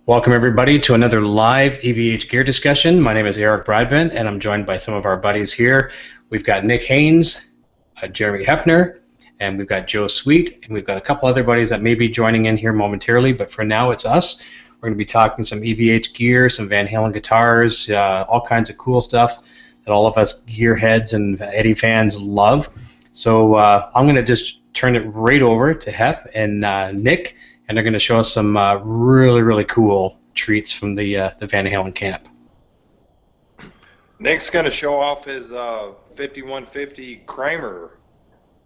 Welcome, everybody, to another live EVH gear discussion. My name is Eric Broadbent, and I'm joined by some of our buddies here. We've got Nick Haynes, Jeremy Hefner, and we've got Joe Sweet, and we've got a couple other buddies that may be joining in here momentarily, but for now it's us. We're going to be talking some EVH gear, some Van Halen guitars, all kinds of cool stuff that all of us gearheads and Eddie fans love. So I'm going to just turn it right over to Hef and Nick, and they're going to show us some really cool treats from the Van Halen camp. Nick's going to show off his 5150 Kramer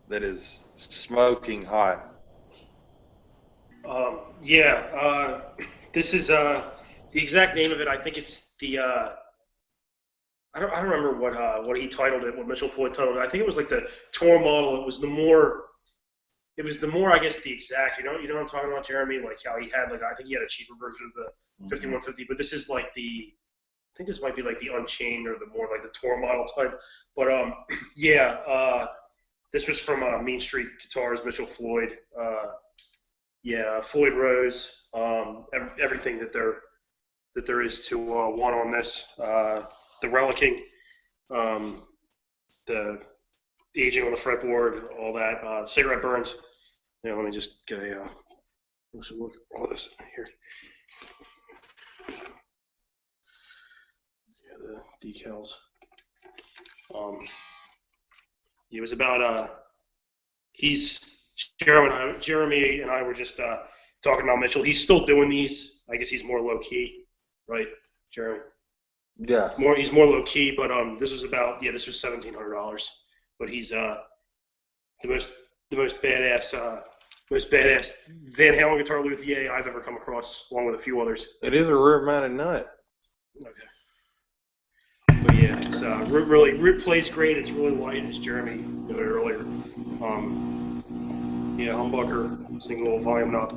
that is smoking hot. This is the exact name of it. I think it's the I don't remember what he titled it, what Mitchell Floyd titled it. I think it was like the tour model. It was the more I guess the exact. You know what I'm talking about, Jeremy? Like how he had I think he had a cheaper version of the 5150, but this is like I think this might be like the Unchained or the more like the tour model type. But this was from Mean Street Guitars, Mitchell Floyd. Floyd Rose. Everything that there is to want on this. The relicking, the aging on the fretboard, all that. Cigarette burns. Let me just get a let's look at all this here. The decals. It was about Jeremy and I were just talking about Mitchell. He's still doing these. I guess he's more low key, right, Jeremy? Yeah. He's more low key, but this was $1,700. But he's the most badass Van Halen guitar luthier I've ever come across, along with a few others. It is a rear-mounted nut. Okay. But yeah, it's really plays great. It's really light, as Jeremy noted earlier. Humbucker, single volume knob.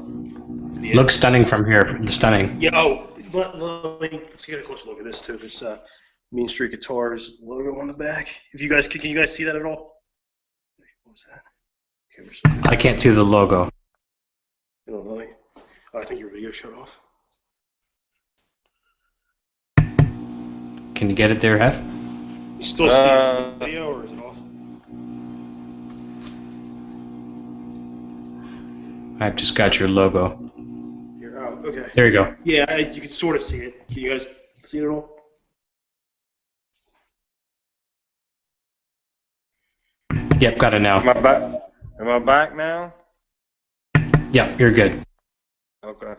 Looks stunning from here. Stunning. Yeah. Let's get a closer look at this too. This Mean Street Guitars logo on the back. Can you guys see that at all? What was that? I can't see the logo. Oh, I think your video shut off. Can you get it there, Hef? You still see the video, or is it off? I've just got your logo. Here, okay. There you go. Yeah, you can sort of see it. Can you guys see it at all? Yep, got it now. Am I back now? Yep, you're good. Okay.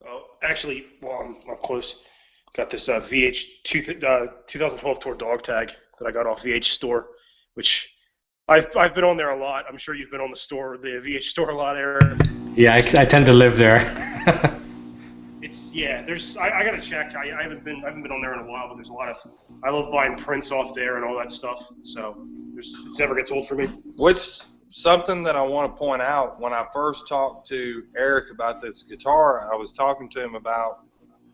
Oh, actually, I'm close. Got this VH 2012 Tour dog tag that I got off VH store, which I've been on there a lot. I'm sure you've been on the VH store a lot, Eric. Yeah, I tend to live there. I gotta check. I haven't been on there in a while, but there's a lot of. I love buying prints off there and all that stuff. So it never gets old for me. What's something that I want to point out? When I first talked to Eric about this guitar, I was talking to him about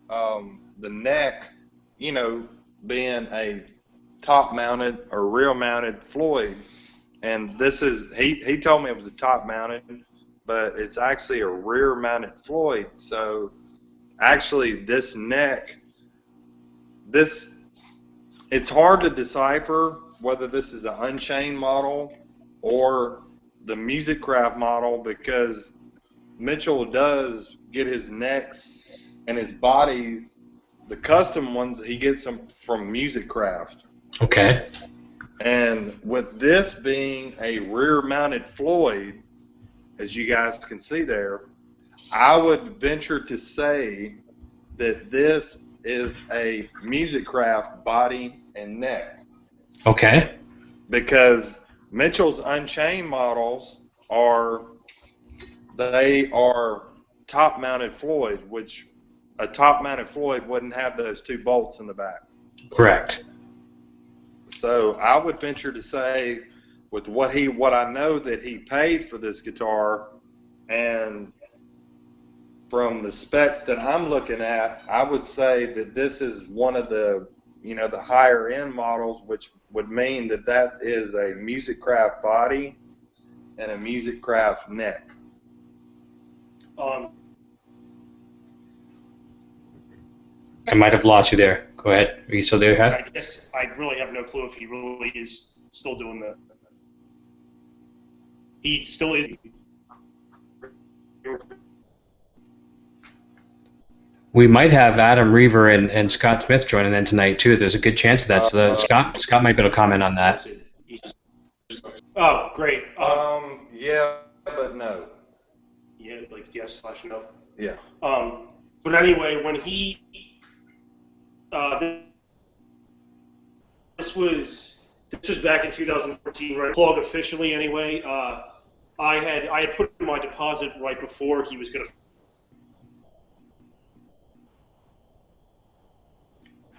the neck, being a top-mounted or rear-mounted Floyd, and this is he told me it was a top-mounted, but it's actually a rear-mounted Floyd. So actually, this neck, it's hard to decipher whether this is an Unchained model or the Musicraft model, because Mitchell does get his necks and his bodies, the custom ones, he gets them from Musicraft. Okay. And with this being a rear-mounted Floyd, as you guys can see there, I would venture to say that this is a Musicraft body and neck. Okay. Because Mitchell's Unchained models are top-mounted Floyd, which a top-mounted Floyd wouldn't have those two bolts in the back. Correct. So I would venture to say, with what I know that he paid for this guitar, and from the specs that I'm looking at, I would say that this is one of the higher end models, which would mean that is a Musicraft body and a Musicraft neck. I might have lost you there. Go ahead. Are you still there, Hef? I guess I really have no clue if he really is still doing the. He still is. We might have Adam Reaver and Scott Smith joining in tonight too. There's a good chance of that. So Scott might be able to comment on that. Oh, great. Yeah, but no. Yeah, like yes/no. Yeah. But anyway, when he, this was back in 2014, right? Plug officially, anyway. I had put in my deposit right before he was going to.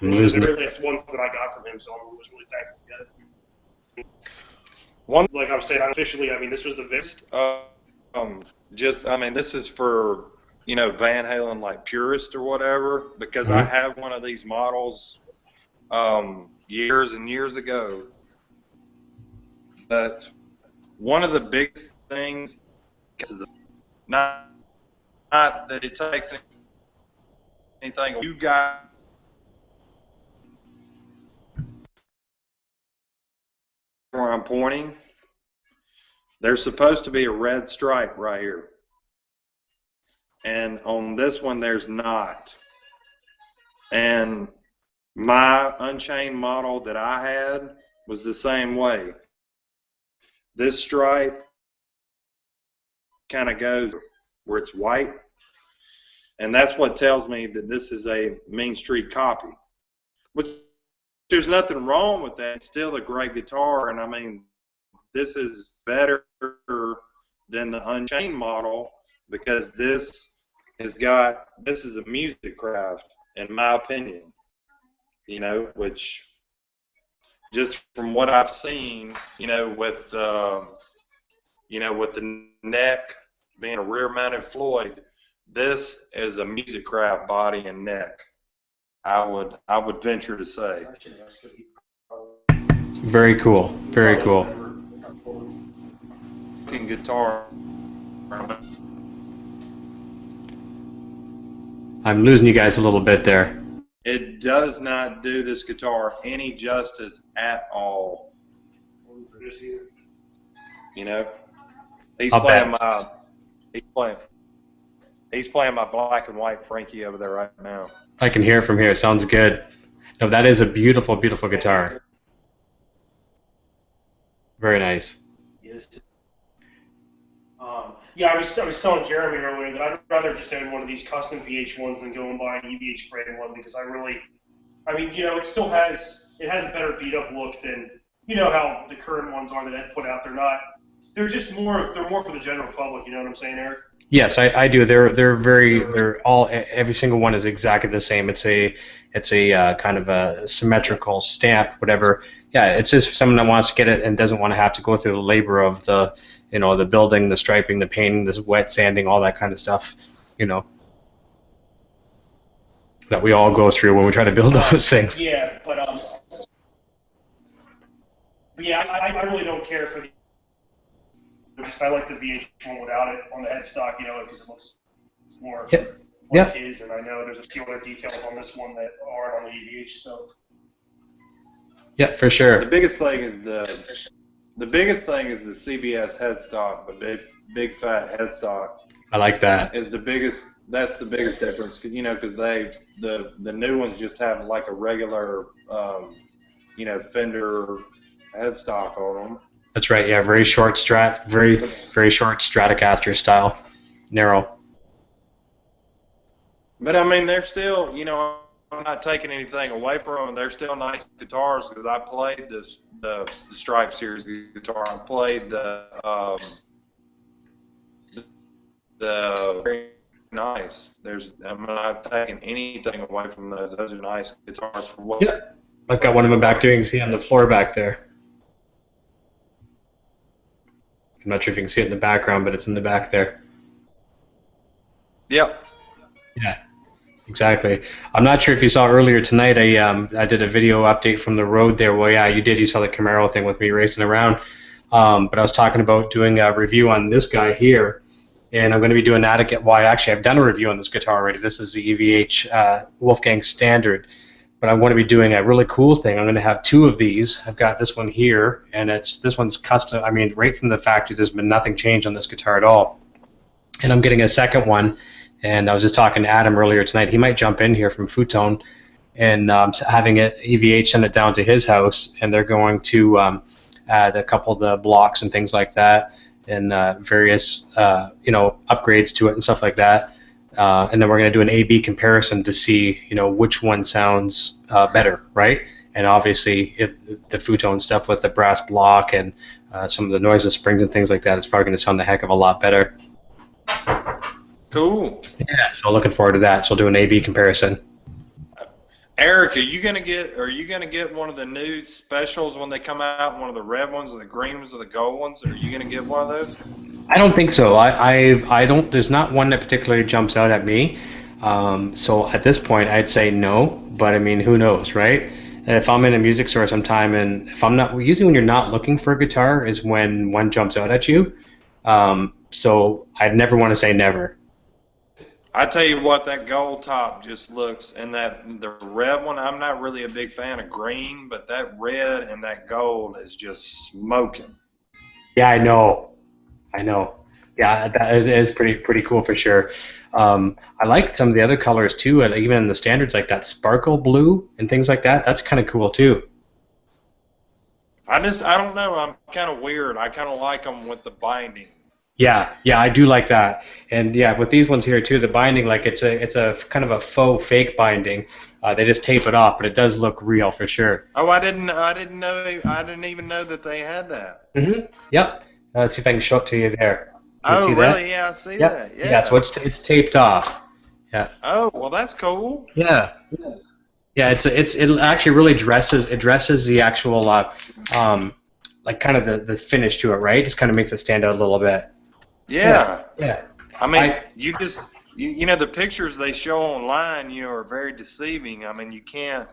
The very last ones that I got from him, so I was really thankful to get it. One, like I was saying, officially, I mean, this was the best. I mean, this is for, you know, Van Halen, like purist or whatever, because I have one of these models years and years ago. But one of the biggest things is not that it takes anything. You got where I'm pointing. There's supposed to be a red stripe right here. And on this one, there's not. And my Unchained model that I had was the same way. This stripe kind of goes where it's white. And that's what tells me that this is a Mean Street copy. Which there's nothing wrong with that. It's still a great guitar. And I mean, this is better than the Unchained model because this is a music craft, in my opinion. You know, which just from what I've seen, you know, with the neck being a rear-mounted Floyd, this is a music craft body and neck. I would venture to say. Very cool. Very cool. Guitar. I'm losing you guys a little bit there. It does not do this guitar any justice at all. You know, he's playing my black and white Frankie over there right now. I can hear it from here. It sounds good. No, that is a beautiful, beautiful guitar. Very nice. Yes. Yeah, I was telling Jeremy earlier that I'd rather just own one of these custom VH1s than go and buy an EVH brand one because I mean, you know, it has a better beat up look than, you know, how the current ones are that Ed put out. They're more for the general public. You know what I'm saying, Eric? Yes, I do. Every single one is exactly the same. It's a kind of a symmetrical stamp, whatever. Yeah, it's just for someone that wants to get it and doesn't want to have to go through the labor of the building, the striping, the painting, the wet sanding, all that kind of stuff, you know, that we all go through when we try to build those things. Yeah, but yeah, I really don't care for the. I like the VH1 without it on the headstock, you know, because it looks more like his, and I know there's a few other details on this one that aren't on the EVH, so. Yeah, for sure. The biggest thing is the CBS headstock, the big fat headstock. I like that. That's the biggest difference, you know, because the new ones just have like a regular, you know, Fender headstock on them. That's right. Yeah, very short very short Stratocaster style, narrow. But I mean, they're still, you know, I'm not taking anything away from them. They're still nice guitars because I played the Stripe series guitar. I played the very nice. I'm not taking anything away from those. Those are nice guitars for what. Yeah, I've got one of them back there. You can see on the floor back there. I'm not sure if you can see it in the background, but it's in the back there. Yep. Yeah, exactly. I'm not sure if you saw earlier tonight, I did a video update from the road there. Well, yeah, you did. You saw the Camaro thing with me racing around. But I was talking about doing a review on this guy here. and I'm going to be doing that again. Well, actually, I've done a review on this guitar already. This is the EVH Wolfgang Standard, but I'm going to be doing a really cool thing. I'm going to have two of these. I've got this one here, and this one's custom. I mean, right from the factory, there's been nothing changed on this guitar at all. And I'm getting a second one, and I was just talking to Adam earlier tonight. He might jump in here from Futone, and having EVH send it down to his house, and they're going to add a couple of the blocks and things like that, and various upgrades to it and stuff like that. And then we're going to do an A/B comparison to see, which one sounds better, right? And obviously, if the Futone stuff with the brass block and some of the noiseless springs and things like that, it's probably going to sound a heck of a lot better. Cool. Yeah, so looking forward to that. So we'll do an A/B comparison. Eric, are you gonna get one of the new specials when they come out? One of the red ones, or the green ones, or the gold ones? Are you gonna get one of those? I don't think so. I don't. There's not one that particularly jumps out at me. So at this point, I'd say no. But I mean, who knows, right? If I'm in a music store sometime, and if I'm not, usually when you're not looking for a guitar is when one jumps out at you. So I'd never want to say never. I tell you what, that gold top just looks, and the red one, I'm not really a big fan of green, but that red and that gold is just smoking. Yeah, I know. Yeah, that is pretty cool for sure. I like some of the other colors too, and even in the standards, like that sparkle blue and things like that. That's kind of cool too. I don't know. I'm kind of weird. I kind of like them with the binding. Yeah, I do like that, and yeah, with these ones here too, the binding, like it's a kind of a faux fake binding. They just tape it off, but it does look real for sure. Oh, I didn't even know that they had that. Mhm. Yep. Let's see if I can show it to you there. Oh, see really? That? Yeah, I see Yep. that. Yeah. Yeah. So it's taped off. Yeah. Oh, well, that's cool. Yeah. Yeah. It actually really dresses the actual like kind of the finish to it, right? It just kind of makes it stand out a little bit. Yeah. Yeah. I mean, the pictures they show online, are very deceiving. I mean, you can't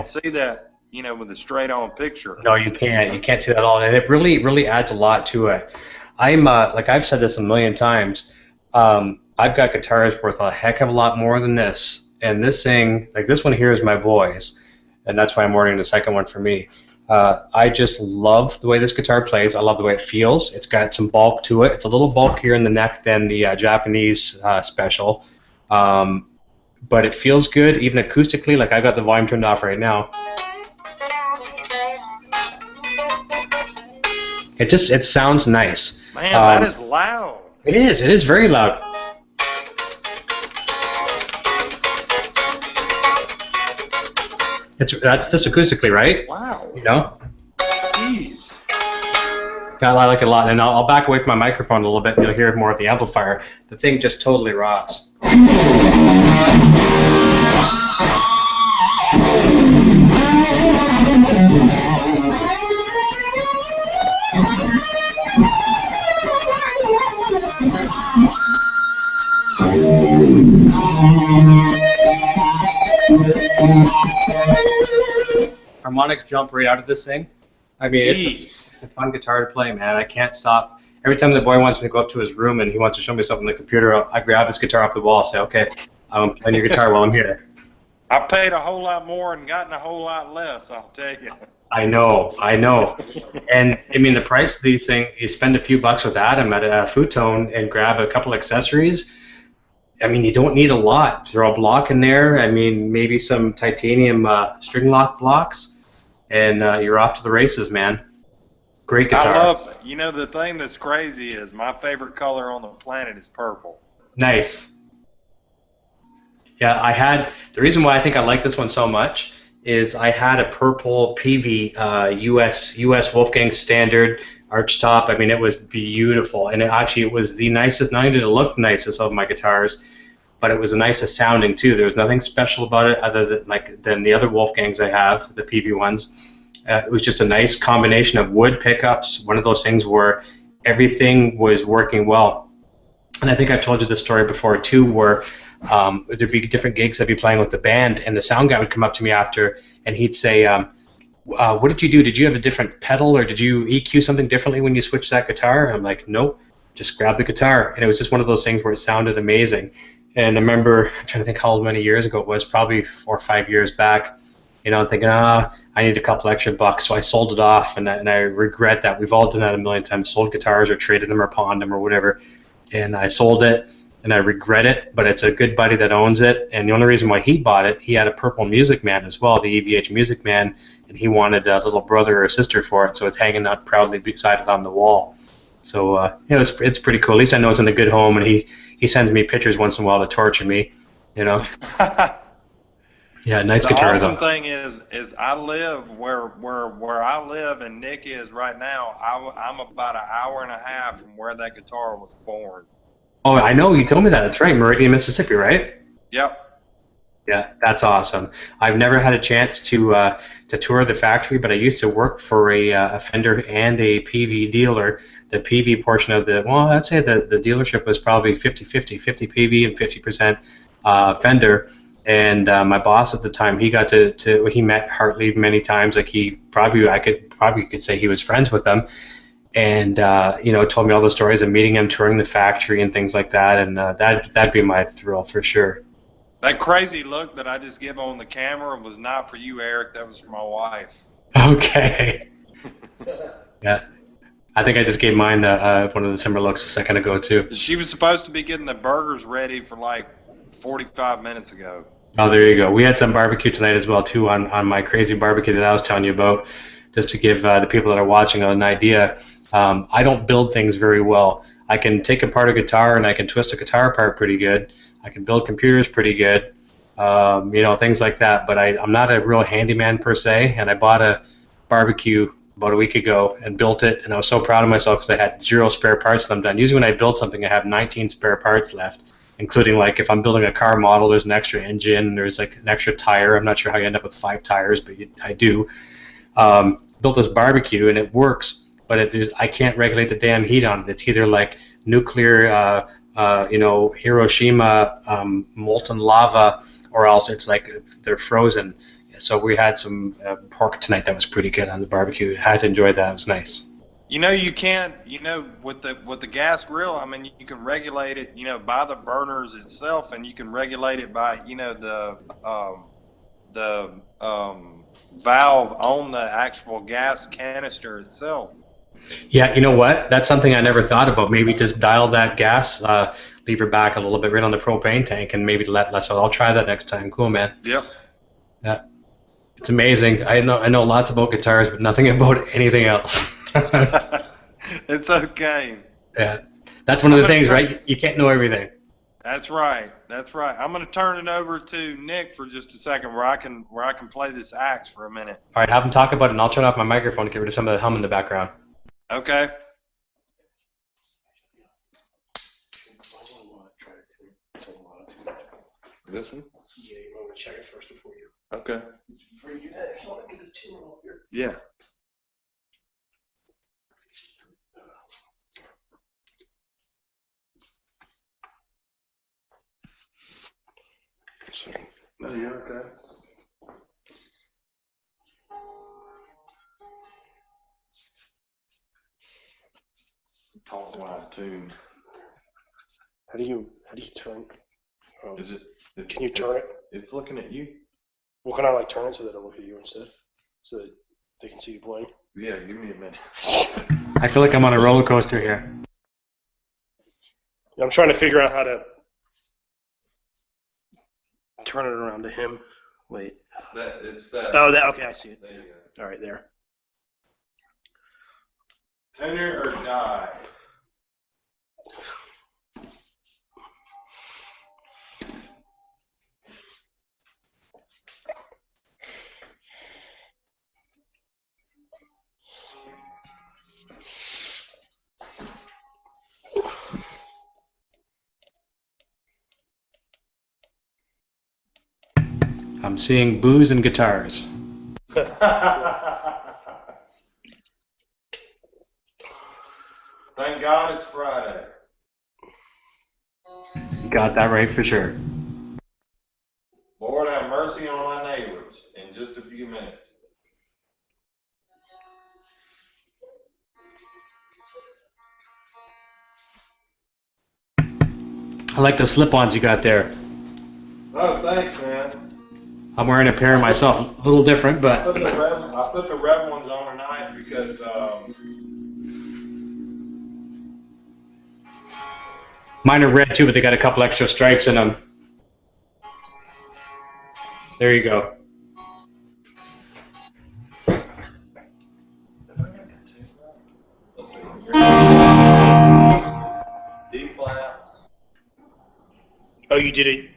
see that, with a straight-on picture. No, you can't. You can't see that at all, and it really adds a lot to it. I'm like I've said this a million times. I've got guitars worth a heck of a lot more than this, and this thing, like this one here, is my boy's, and that's why I'm ordering the second one for me. I just love the way this guitar plays. I love the way it feels. It's got some bulk to it. It's a little bulkier in the neck than the Japanese special, but it feels good even acoustically. Like I got the volume turned off right now. It sounds nice. Man, that is loud. It is very loud. That's just acoustically, right? Wow. Jeez. I like it a lot, and I'll back away from my microphone a little bit, and you'll hear more of the amplifier. The thing just totally rocks. Harmonics jump right out of this thing. I mean, it's a fun guitar to play, man. I can't stop. Every time the boy wants me to go up to his room and he wants to show me something on the computer, I grab his guitar off the wall and say, okay, I'm playing your guitar while I'm here. I paid a whole lot more and gotten a whole lot less, I'll tell you. I know. And, I mean, the price of these things, you spend a few bucks with Adam at a Futone and grab a couple accessories. I mean, you don't need a lot. Throw a block in there. I mean, maybe some titanium string lock blocks, and you're off to the races, man. Great guitar. I love it. The thing that's crazy is my favorite color on the planet is purple. Nice. Yeah, the reason why I think I like this one so much is I had a purple PV US Wolfgang Standard archtop. I mean, it was beautiful, and it was the nicest. Not only did it look nicest of my guitars, but it was the nicest sounding too. There was nothing special about it other than the other Wolfgangs I have, the PV ones. It was just a nice combination of wood pickups. One of those things where everything was working well. And I think I've told you this story before too, where there'd be different gigs I'd be playing with the band, and the sound guy would come up to me after, and he'd say, what did you do? Did you have a different pedal, or did you EQ something differently when you switched that guitar? And I'm like, nope. just grab the guitar. And it was just one of those things where it sounded amazing. And I remember, I'm trying to think how many years ago it was, probably 4 or 5 years back, I'm thinking, I need a couple extra bucks. So I sold it off, and I regret that. We've all done that a million times, sold guitars or traded them or pawned them or whatever. And I sold it, and I regret it, but it's a good buddy that owns it. And the only reason why he bought it, he had a Purple Music Man as well, the EVH Music Man, and he wanted a little brother or sister for it, so it's hanging out proudly beside it on the wall. So it's pretty cool. At least I know it's in a good home, and he sends me pictures once in a while to torture me. Yeah, nice The guitar awesome though. thing is I live where I live and Nick is right now. I'm about an hour and a half from where that guitar was born. Oh, I know, you told me that. That's right, Meridian, Mississippi, right? Yep. Yeah, that's awesome. I've never had a chance to tour the factory, but I used to work for a Fender and a PV dealer. The PV portion of I'd say the dealership was probably 50-50, 50 PV and 50% Fender. And my boss at the time, he got he met Hartley many times. Like I could say he was friends with them, and told me all the stories of meeting him, touring the factory, and things like that. And that'd be my thrill for sure. That crazy look that I just give on the camera was not for you, Eric. That was for my wife. Okay. Yeah, I think I just gave mine one of the similar looks a second ago too. She was supposed to be getting the burgers ready for like 45 minutes ago. Oh, there you go. We had some barbecue tonight as well too on my crazy barbecue that I was telling you about. Just to give the people that are watching an idea, I don't build things very well. I can take apart a guitar and I can twist a guitar apart pretty good. I can build computers pretty good, things like that. But I'm not a real handyman per se. And I bought a barbecue about a week ago and built it, and I was so proud of myself because I had 0 spare parts and I'm done. Usually when I build something, I have 19 spare parts left, including like if I'm building a car model, there's an extra engine, there's like an extra tire. I'm not sure how you end up with 5 tires, but I do. Built this barbecue and it works, but I can't regulate the damn heat on it. It's either like nuclear, Hiroshima molten lava, or else it's like they're frozen. So we had some pork tonight that was pretty good on the barbecue. I had to enjoy that. It was nice. You can't, with the gas grill, I mean, you can regulate it, by the burners itself, and you can regulate it by, the valve on the actual gas canister itself. Yeah, you know what? That's something I never thought about. Maybe just dial that gas lever back a little bit right on the propane tank and maybe let less. I'll try that next time. Cool, man. Yep. Yeah. It's amazing. I know lots about guitars, but nothing about anything else. It's okay. Yeah. That's one of the things, right? You can't know everything. That's right. I'm going to turn it over to Nick for just a second where I can play this axe for a minute. All right, have him talk about it, and I'll turn off my microphone to get rid of some of the hum in the background. Okay. This one? Yeah, you want to check it first before you. Okay. Before you do that, if you want to get the tune off here. Yeah. No, you're okay. Talk loud tune. How do you turn? Is it? Can you turn it? It's looking at you. Well, can I like turn it so that it'll look at you instead, so that they can see you playing? Yeah, give me a minute. I feel like I'm on a roller coaster here. Yeah, I'm trying to figure out how to turn it around to him. Wait. It's that. Oh, that. Okay, I see it. There you go. All right, there. Tenor or die? I'm seeing booze and guitars. Thank God it's Friday. You got that right for sure. Lord have mercy on my neighbors in just a few minutes. I like the slip-ons you got there. Oh, thanks, man. I'm wearing a pair myself, a little different, I but put the red ones on tonight because mine are red too, but they got a couple extra stripes in them. There you go. let's see. D flat. Oh, you did it.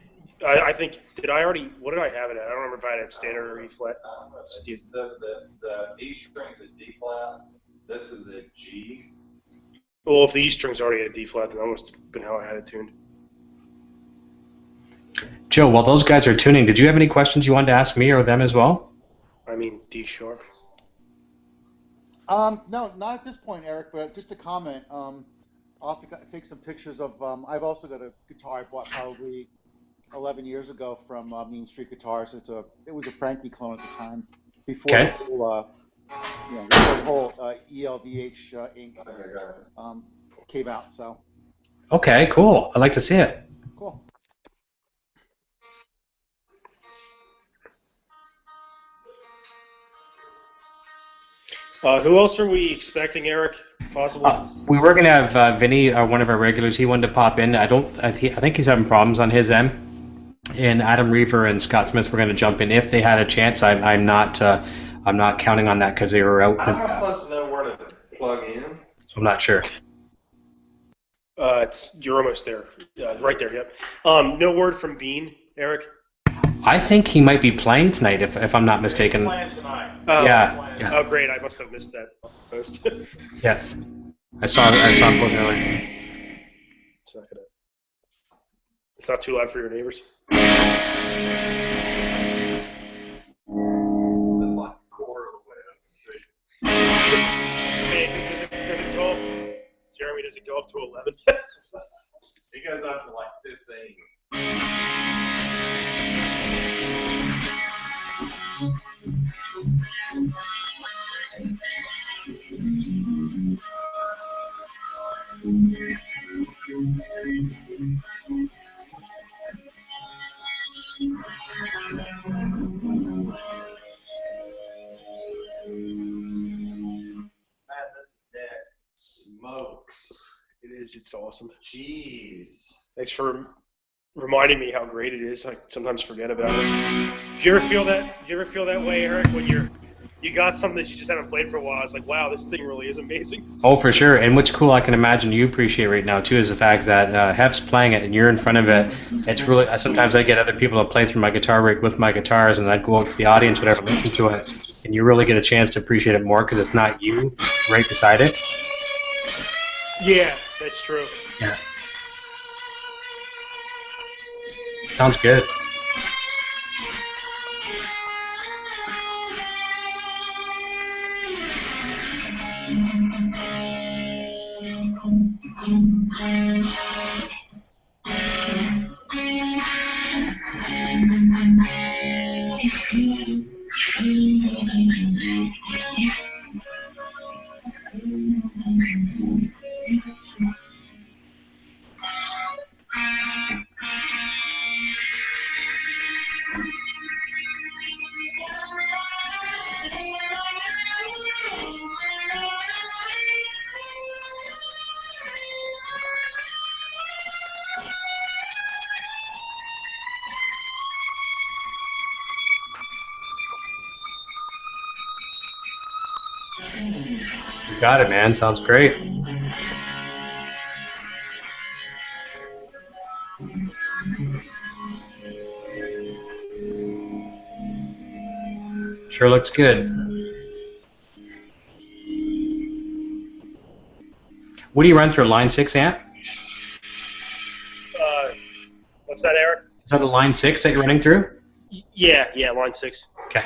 I think, did I already, what did I have it at? I don't remember if I had it standard or E flat. The E string's a D flat. This is a G. Well, if the E string's already at D flat, then that must have been how I had it tuned. Joe, while those guys are tuning, did you have any questions you wanted to ask me or them as well? I mean, D sharp. No, not at this point, Eric, but just a comment. I'll have to take some pictures of, I've also got a guitar I bought probably 11 years ago from Mean Street Guitars. It was a Frankie clone at the time, before Okay. the whole ELVH ink came out. So Okay, cool. I'd like to see it. cool. Who else are we expecting, Eric? Possibly. We were gonna have Vinny, one of our regulars. He wanted to pop in. I think he's having problems on his end. And Adam Reever and Scott Smith were going to jump in if they had a chance. I'm not counting on that because they were out. How am I supposed to know where to plug in? So I'm not sure. You're almost there. Right there. Yep. No word from Bean, Eric. I think he might be playing tonight, if I'm not mistaken. He's playing tonight. Yeah. Oh, great! I must have missed that post. Yeah. I saw him post earlier. It's not too loud for your neighbors. That's like a quarter of the way up the street. Does it go up? Jeremy, does it go up to 11? It goes up to like 15. Man, this deck smokes. It is. It's awesome. Jeez. Thanks for reminding me how great it is. I sometimes forget about it. Do you ever feel that? Do you ever feel that way, Eric, when you got something that you just haven't played for a while? It's like, wow, this thing really is amazing. Oh, for sure. And what's cool, I can imagine you appreciate right now too, is the fact that Hef's playing it and you're in front of it. It's really. Sometimes I get other people to play through my guitar rig with my guitars, and I'd go out to the audience, whatever, listen to it, and you really get a chance to appreciate it more because it's not you right beside it. Yeah, that's true. Yeah. Sounds good. You got it, man. Sounds great. Sure looks good. What do you run through, a Line 6 amp? What's that, Eric? Is that a Line 6 that you're running through? Yeah, line 6. Okay.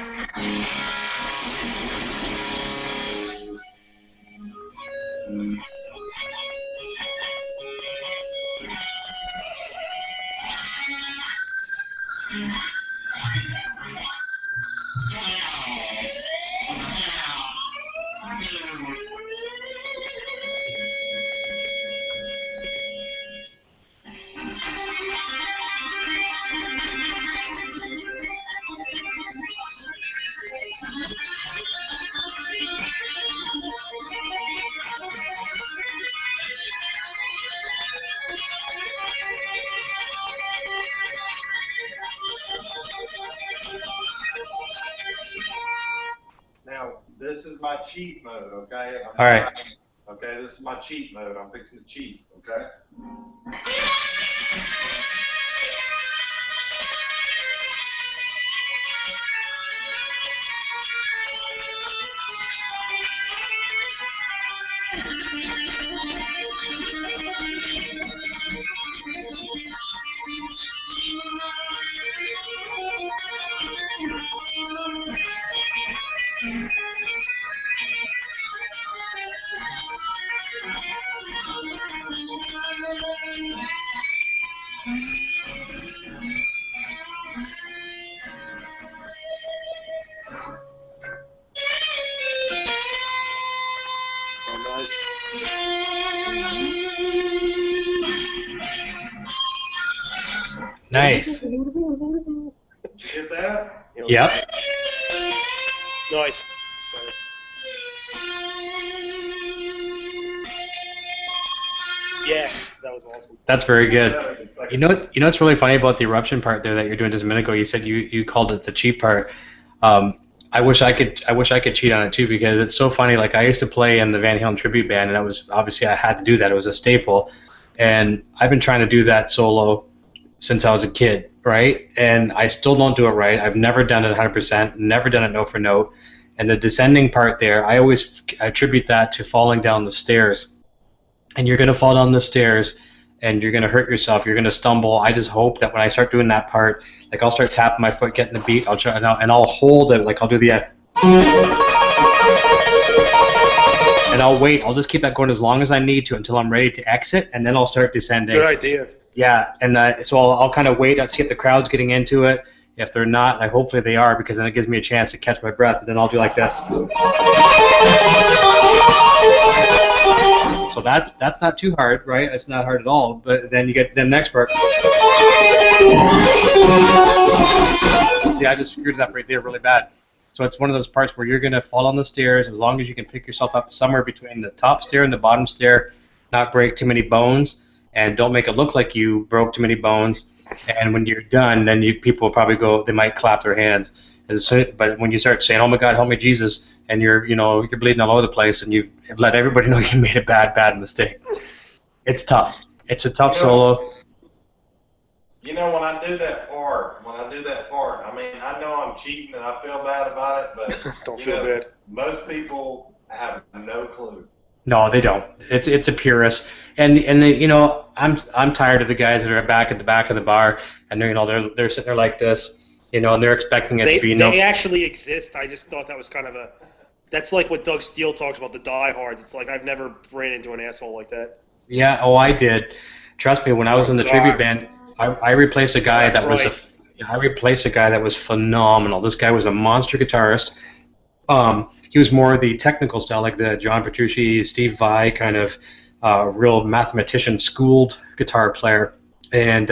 this is my cheat mode, okay? All right. Okay, this is my cheat mode. I'm fixing to cheat, okay? Oh, nice. Nice. Did you get that? Yep. Nice. Yes, that was awesome. That's very good. It's like- You know what's really funny about the eruption part there that you're doing just a minute ago? You said you called it the cheat part. I wish I could cheat on it too, because it's so funny. Like, I used to play in the Van Halen tribute band, and that was obviously, I had to do that. It was a staple, and I've been trying to do that solo since I was a kid, right? And I still don't do it right. I've never done it 100%, never done it note for note. And the descending part there, I always attribute that to falling down the stairs. And you're gonna fall down the stairs, and you're gonna hurt yourself. You're gonna stumble. I just hope that when I start doing that part, like, I'll start tapping my foot, getting the beat. I'll try, and I'll hold it. Like, I'll do the, and I'll wait. I'll just keep that going as long as I need to until I'm ready to exit, and then I'll start descending. Good idea. Yeah, and so I'll kind of wait. I'll see if the crowd's getting into it. If they're not, like, hopefully they are, because then it gives me a chance to catch my breath. And then I'll do like this. So that's not too hard, right? It's not hard at all. But then you get the next part. See, I just screwed it up right there really bad. So it's one of those parts where you're going to fall on the stairs as long as you can pick yourself up somewhere between the top stair and the bottom stair, not break too many bones, and don't make it look like you broke too many bones. And when you're done, then people will probably go, they might clap their hands. But when you start saying, "Oh my God, help me, Jesus," and you're bleeding all over the place, and you've let everybody know you made a bad mistake, it's tough. It's a tough solo. You know, when I do that part, I mean, I know I'm cheating and I feel bad about it, but Don't you feel know, bad. most people have no clue. No, they don't. It's a purist, and I'm tired of the guys that are at the back of the bar, and they're sitting there like this, and they're expecting it to be They actually exist. I just thought that was kind of that's like what Doug Steele talks about, the diehards. It's like, I've never ran into an asshole like that. Yeah. Oh, I did. Trust me. When I was in the tribute band, I replaced a guy that was I replaced a guy that was phenomenal. This guy was a monster guitarist. He was more the technical style, like the John Petrucci, Steve Vai kind of real mathematician schooled guitar player. And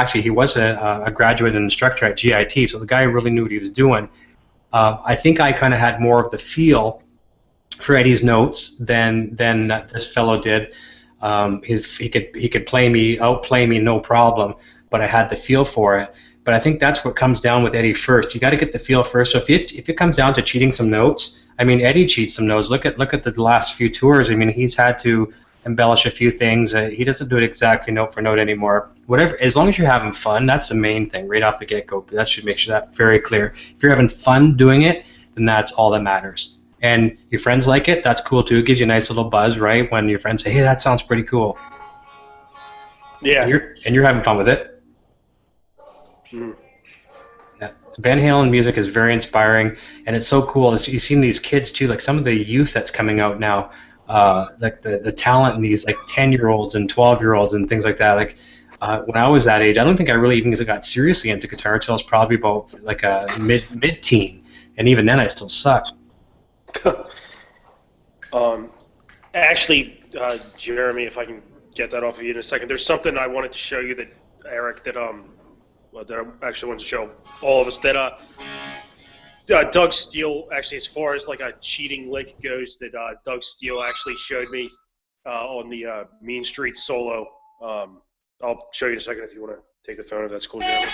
he was a graduate and instructor at GIT, so the guy really knew what he was doing. I think I kind of had more of the feel for Eddie's notes than this fellow did. He could outplay me, no problem, but I had the feel for it. But I think that's what comes down with Eddie first. You got to get the feel first. So if it comes down to cheating some notes, I mean, Eddie cheats some notes. Look at the last few tours. I mean, he's had to embellish a few things. He doesn't do it exactly note for note anymore. Whatever, as long as you're having fun, that's the main thing right off the get-go. That should make sure that very clear. If you're having fun doing it, then that's all that matters. And your friends like it, that's cool too. It gives you a nice little buzz, right? When your friends say, "Hey, that sounds pretty cool." Yeah. And you're having fun with it. Yeah. Van Halen music is very inspiring, and it's so cool. You've seen these kids too, like some of the youth that's coming out now, like the talent in these like 10-year-olds and 12-year-olds and things like that. Like when I was that age, I don't think I really even got seriously into guitar until I was probably about like a mid-teen, and even then I still sucked. Actually, Jeremy, if I can get that off of you in a second, there's something I wanted to show you that Eric that I actually wanted to show all of us that Doug Steele, actually, as far as like a cheating lick goes, that Doug Steele actually showed me on the Mean Street solo. I'll show you in a second if you want to take the phone, if that's cool, Jeremy.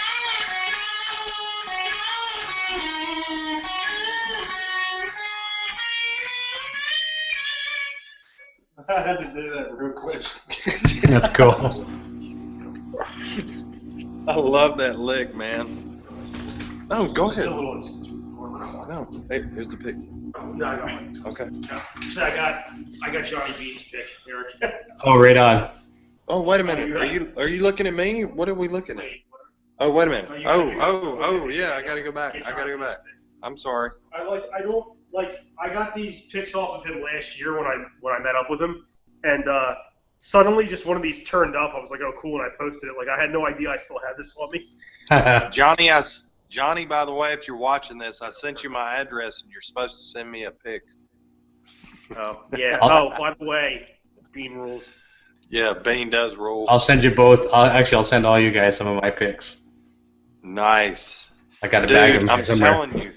I had to do that real quick. That's cool. I love that lick, man. No, go ahead. Still a little. No, hey, here's the pick. No, I got one. Okay. No. So I got Johnny B's pick, Eric. Oh, right on. Oh, wait a minute. Are you looking at me? What are we looking at? Oh, wait a minute. Oh, yeah. I gotta go back. I'm sorry. I got these picks off of him last year when I met up with him, and suddenly just one of these turned up. I was like, oh, cool, and I posted it. Like, I had no idea I still had this on me. Johnny, by the way, if you're watching this, I sent you my address, and you're supposed to send me a pic. Oh, yeah. Oh, by the way, Bean rules. Yeah, Bean does rule. I'll send you both. I'll send all you guys some of my picks. Nice. I got a bag of Dude, them I'm somewhere. telling you,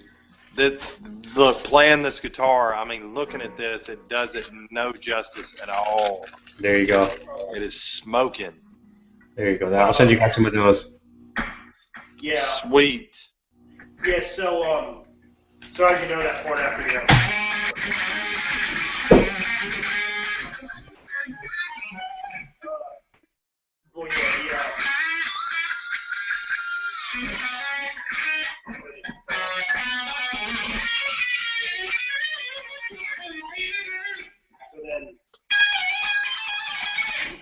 look, playing this guitar, I mean, looking at this, it does it no justice at all. There you go. It is smoking. There you go. I'll send you guys some of those. Yeah. Sweet. Yeah. So as you know, that part after the. Well, yeah. So then,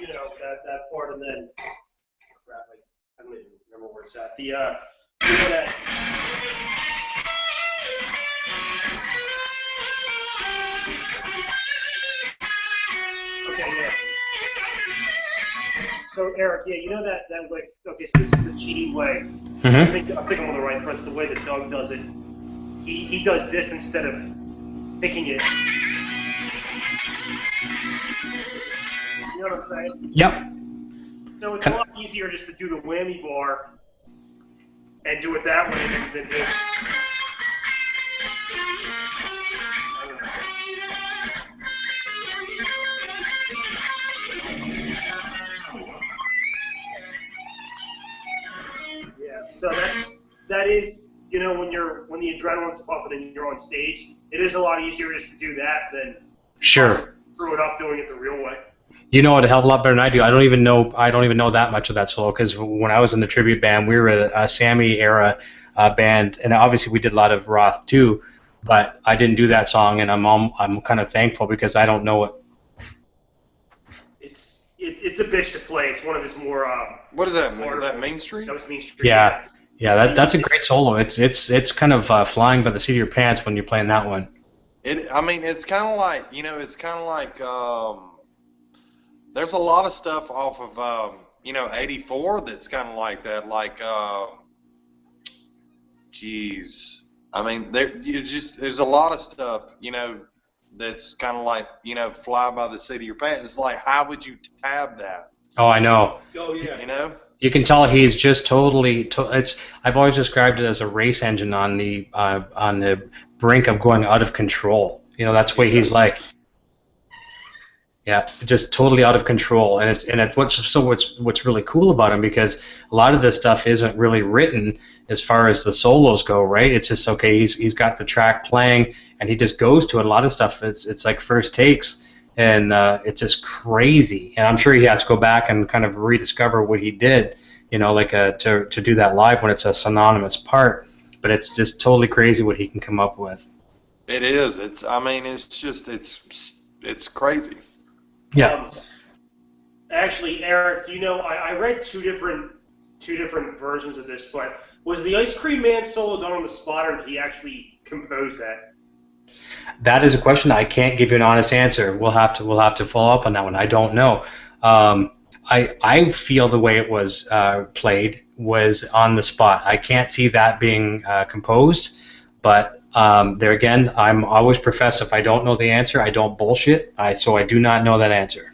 you know, that part, and then, crap, I don't even remember where it's at. The, you know that. Okay, yeah. So Eric, yeah, you know that way. Okay, so this is the G way. I Mm-hmm. think I'm on the right front. The way that Doug does it, he does this instead of picking it. You know what I'm saying? Yep. So it's a lot easier just to do the whammy bar and do it that way than do. Yeah. So that is, you know, when the adrenaline's pumping and you're on stage, it is a lot easier just to do that than Sure. screw it up doing it the real way. You know it a hell of a lot better than I do. I don't even know that much of that solo because when I was in the tribute band, we were a Sammy era band, and obviously we did a lot of Roth too. But I didn't do that song, and I'm kind of thankful because I don't know it. It's a bitch to play. It's one of his more. What is that? Is that Main Street? That was Main Street. Yeah. Yeah, that's a great solo. It's kind of flying by the seat of your pants when you're playing that one. I mean, it's kind of like, you know, there's a lot of stuff off of, you know, 84 that's kind of like that. Like, geez. I mean, there's a lot of stuff, you know, that's kind of like, you know, fly by the seat of your pants. It's like, how would you tab that? Oh, I know. Oh yeah. You know? You can tell he's just totally. I've always described it as a race engine on the brink of going out of control. You know, that's the way he's like. Yeah, just totally out of control, and it's what's really cool about him, because a lot of this stuff isn't really written as far as the solos go, right? It's just okay. He's got the track playing, and he just goes to it. A lot of stuff it's like first takes, and it's just crazy. And I'm sure he has to go back and kind of rediscover what he did, you know, like to do that live when it's a synonymous part. But it's just totally crazy what he can come up with. It is. I mean, it's crazy. Yeah. Actually, Eric, you know, I read two different versions of this, but was the Ice Cream Man solo done on the spot, or did he actually compose that? That is a question I can't give you an honest answer. We'll have to follow up on that one. I don't know. I feel the way it was played was on the spot. I can't see that being composed, but there again, I'm always profess if I don't know the answer, I don't bullshit. So I do not know that answer.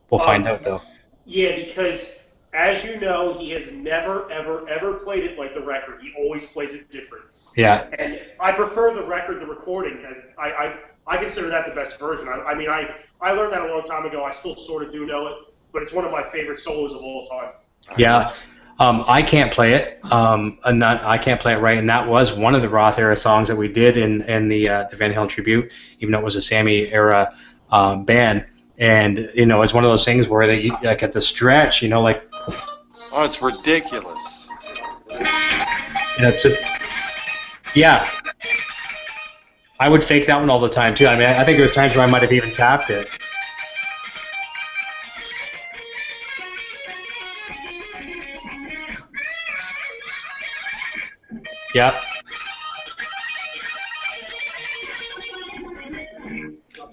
We'll find out though. Yeah, because as you know, he has never, ever, ever played it like the record. He always plays it different. Yeah. And I prefer the record, the recording, as I consider that the best version. I mean, I learned that a long time ago. I still sort of do know it, but it's one of my favorite solos of all time. Yeah. I can't play it. I can't play it right, and that was one of the Roth era songs that we did in the Van Halen tribute, even though it was a Sammy era band. And it's one of those things where they like at the stretch, like Oh, it's ridiculous. it's just yeah. I would fake that one all the time too. I mean, I think there was times where I might have even tapped it. Yeah.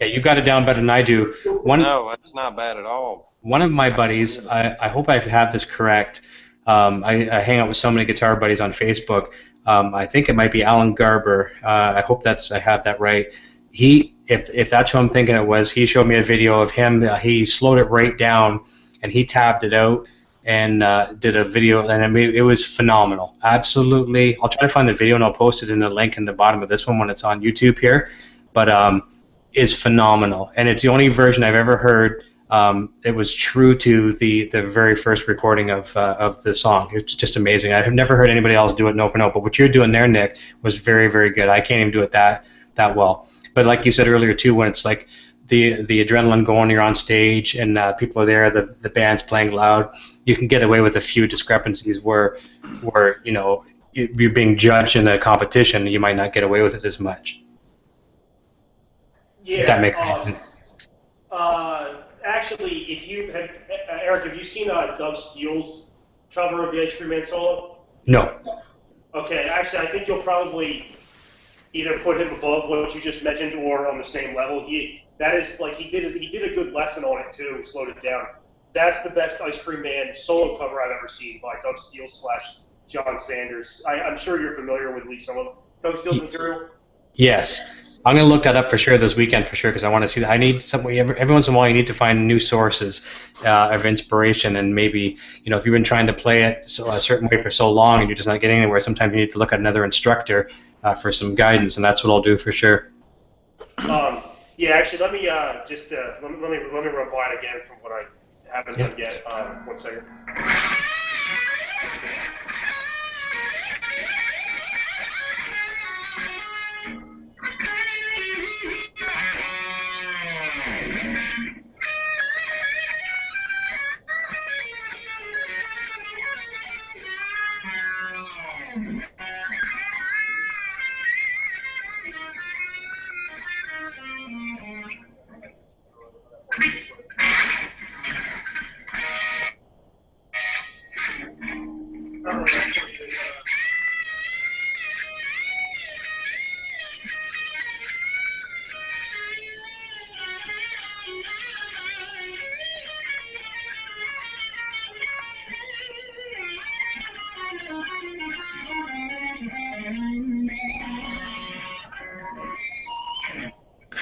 Yeah, you got it down better than I do. No, that's not bad at all. One of my buddies, I hope I have this correct. I hang out with so many guitar buddies on Facebook. I think it might be Alan Garber. I hope I have that right. If that's who I'm thinking it was, he showed me a video of him. He slowed it right down, and he tabbed it out and did a video, and I mean, it was phenomenal. Absolutely. I'll try to find the video, and I'll post it in the link in the bottom of this one when it's on YouTube here. But is phenomenal, and it's the only version I've ever heard. It was true to the very first recording of the song. It's just amazing. I've never heard anybody else do it note for note, but what you're doing there, Nick, was very, very good. I can't even do it that well. But like you said earlier too, when it's like the adrenaline going, you're on stage and people are there, the band's playing loud, you can get away with a few discrepancies where you're being judged in a competition, you might not get away with it as much. Yeah, if that makes sense. Actually, if you have, Eric, have you seen Doug Steele's cover of the Ice Cream Man solo? No. Okay, actually, I think you'll probably either put him above what you just mentioned or on the same level. He did a good lesson on it too, slowed it down. That's the best Ice Cream Man solo cover I've ever seen by Doug Steele / John Sanders. I'm sure you're familiar with at least some of Doug Steele's material. Yes. I'm going to look that up for sure this weekend for sure because I want to see that. I need every once in a while you need to find new sources of inspiration, and maybe if you've been trying to play it a certain way for so long and you're just not getting anywhere, sometimes you need to look at another instructor for some guidance, and that's what I'll do for sure. Yeah, actually, let me just let me run by it again from what I haven't done yet. 1 second.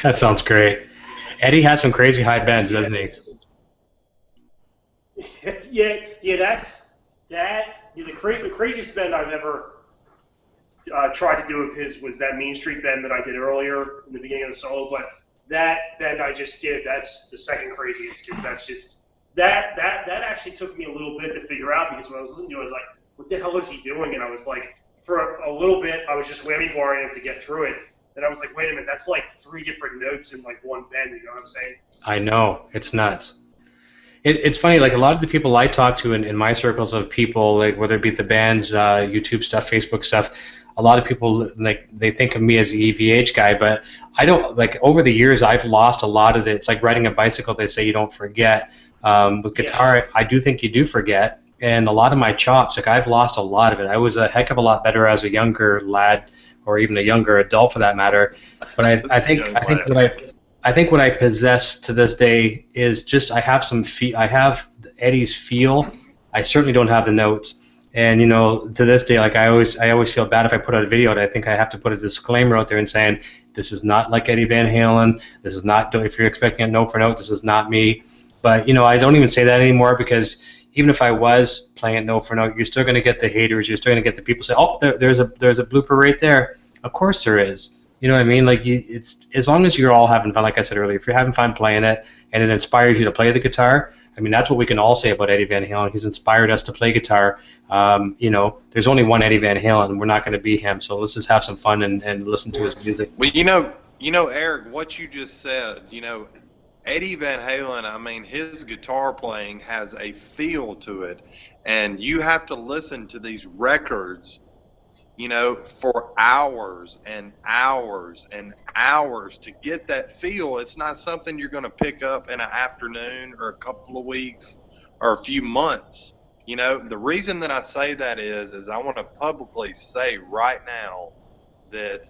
That sounds great. Eddie has some crazy high bends, doesn't he? Yeah, that's the craziest bend I've ever tried to do of his was that Mean Street bend that I did earlier in the beginning of the solo. But that bend I just did, that's the second craziest too. That's just that actually took me a little bit to figure out, because when I was listening to it, I was like, what the hell is he doing? And I was like, for a little bit, I was just whammy barring him to get through it. And I was like, wait a minute, that's like 3 different notes in like one bend, you know what I'm saying? I know, it's nuts. It's funny, like a lot of the people I talk to in my circles of people, like whether it be the bands, YouTube stuff, Facebook stuff, a lot of people, like, they think of me as the EVH guy, but I don't, like, over the years I've lost a lot of it. It's like riding a bicycle, they say you don't forget. With guitar, I do think you do forget, and a lot of my chops, like, I've lost a lot of it. I was a heck of a lot better as a younger lad, or even a younger adult for that matter. But I think what I possess to this day is just I have I have Eddie's feel. I certainly don't have the notes. And to this day, like I always feel bad if I put out a video, and I think I have to put a disclaimer out there and saying this is not like Eddie Van Halen. This is not, if you're expecting a note for note, this is not me. But I don't even say that anymore, because even if I was playing it note for note, you're still going to get the haters. You're still going to get the people say, "Oh, there's a blooper right there." Of course there is. You know what I mean? Like, it's as long as you're all having fun. Like I said earlier, if you're having fun playing it and it inspires you to play the guitar, I mean, that's what we can all say about Eddie Van Halen. He's inspired us to play guitar. There's only one Eddie Van Halen, and we're not going to be him. So let's just have some fun and listen to his music. Well, Eric, what you just said, Eddie Van Halen, I mean, his guitar playing has a feel to it, and you have to listen to these records, you know, for hours and hours and hours to get that feel. It's not something you're going to pick up in an afternoon or a couple of weeks or a few months. You know, the reason that I say that is I want to publicly say right now that,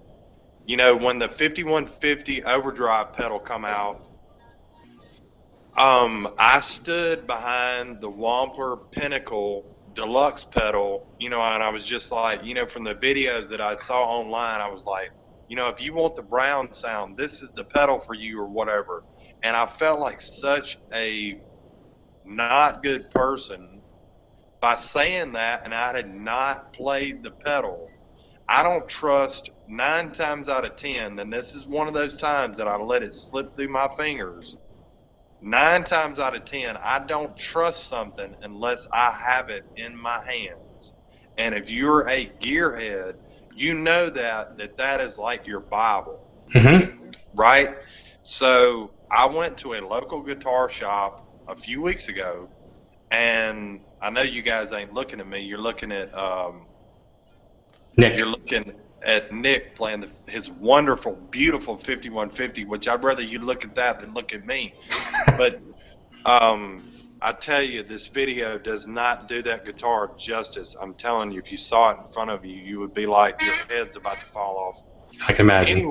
you know, when the 5150 overdrive pedal come out, I stood behind the Wampler Pinnacle Deluxe pedal, you know, and I was just like, you know, from the videos that I saw online, I was like, you know, if you want the Brown sound, this is the pedal for you or whatever. And I felt like such a not good person by saying that, and I had not played the pedal. I don't trust 9 times out of 10, and this is one of those times that I let it slip through my fingers. 9 times out of 10, I don't trust something unless I have it in my hands. And if you're a gearhead, you know that is like your Bible, Mm-hmm. right? So I went to a local guitar shop a few weeks ago, and I know you guys ain't looking at me. You're looking at Nick. you're looking at Nick playing his wonderful, beautiful 5150, which I'd rather you look at that than look at me. But I tell you, this video does not do that guitar justice. I'm telling you, if you saw it in front of you, you would be like, your head's about to fall off. I can imagine.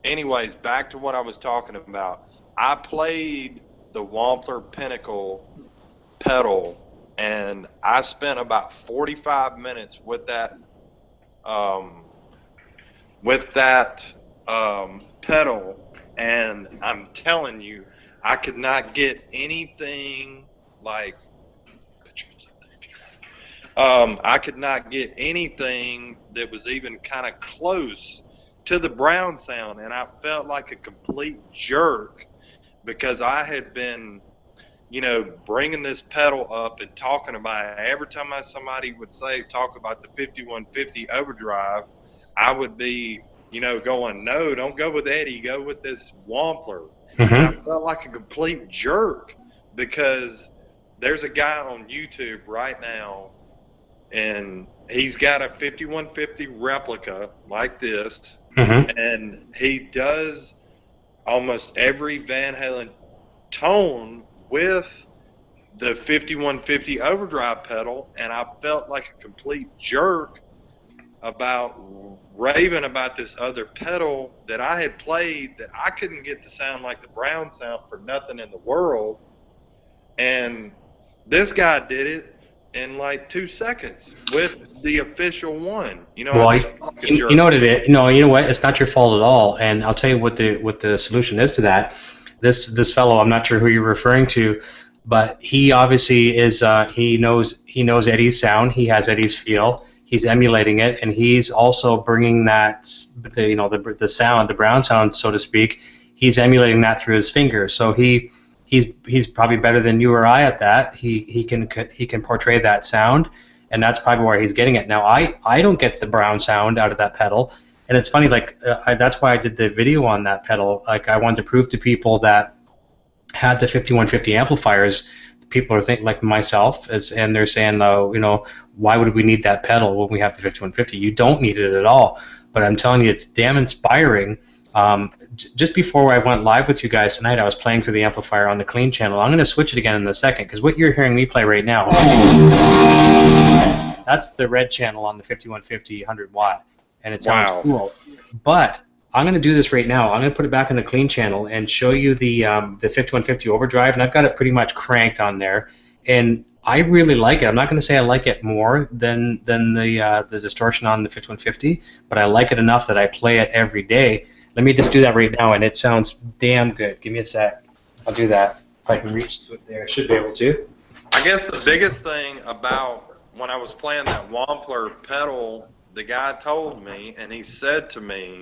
Anyways, back to what I was talking about. I played the Wampler Pinnacle pedal, and I spent about 45 minutes with that pedal, and I'm telling you, I could not get anything like. I could not get anything that was even kind of close to the Brown sound, and I felt like a complete jerk because I had been, you know, bringing this pedal up and talking about it. Every time somebody would talk about the 5150 overdrive, I would be, you know, going, no, don't go with Eddie, go with this Wampler. And I felt like a complete jerk because there's a guy on YouTube right now, and he's got a 5150 replica like this, and he does almost every Van Halen tone with the 5150 overdrive pedal, and I felt like a complete jerk about raving about this other pedal that I had played that I couldn't get to sound like the Brown sound for nothing in the world. And this guy did it in like 2 seconds with the official one. You know, Well, I just felt like a jerk. you know what it is. No, you know what? It's not your fault at all. And I'll tell you what the solution is to that. This fellow, I'm not sure who you're referring to, but he obviously is. He knows Eddie's sound. He has Eddie's feel. He's emulating it, and he's also bringing that the sound, the Brown sound, so to speak. He's emulating that through his fingers. So he's probably better than you or I at that. He can portray that sound, and that's probably where he's getting it. Now I don't get the Brown sound out of that pedal, and it's funny, like that's why I did the video on that pedal. Like, I wanted to prove to people that had the 5150 amplifiers. People are thinking like myself, and they're saying, you know, why would we need that pedal when we have the 5150? You don't need it at all. But I'm telling you, it's damn inspiring. Just before I went live with you guys tonight, I was playing through the amplifier on the clean channel. I'm going to switch it again in a second, because what you're hearing me play right now, that's the red channel on the 5150 100 watt, and it sounds cool. But I'm going to do this right now. I'm going to put it back in the clean channel and show you the 5150 overdrive, and I've got it pretty much cranked on there, and I really like it. I'm not going to say I like it more than the distortion on the 5150, but I like it enough that I play it every day. Let me just do that right now, and it sounds damn good. Give me a sec. I'll do that. If I can reach to it there, I should be able to. I guess the biggest thing about when I was playing that Wampler pedal, the guy told me, and he said to me,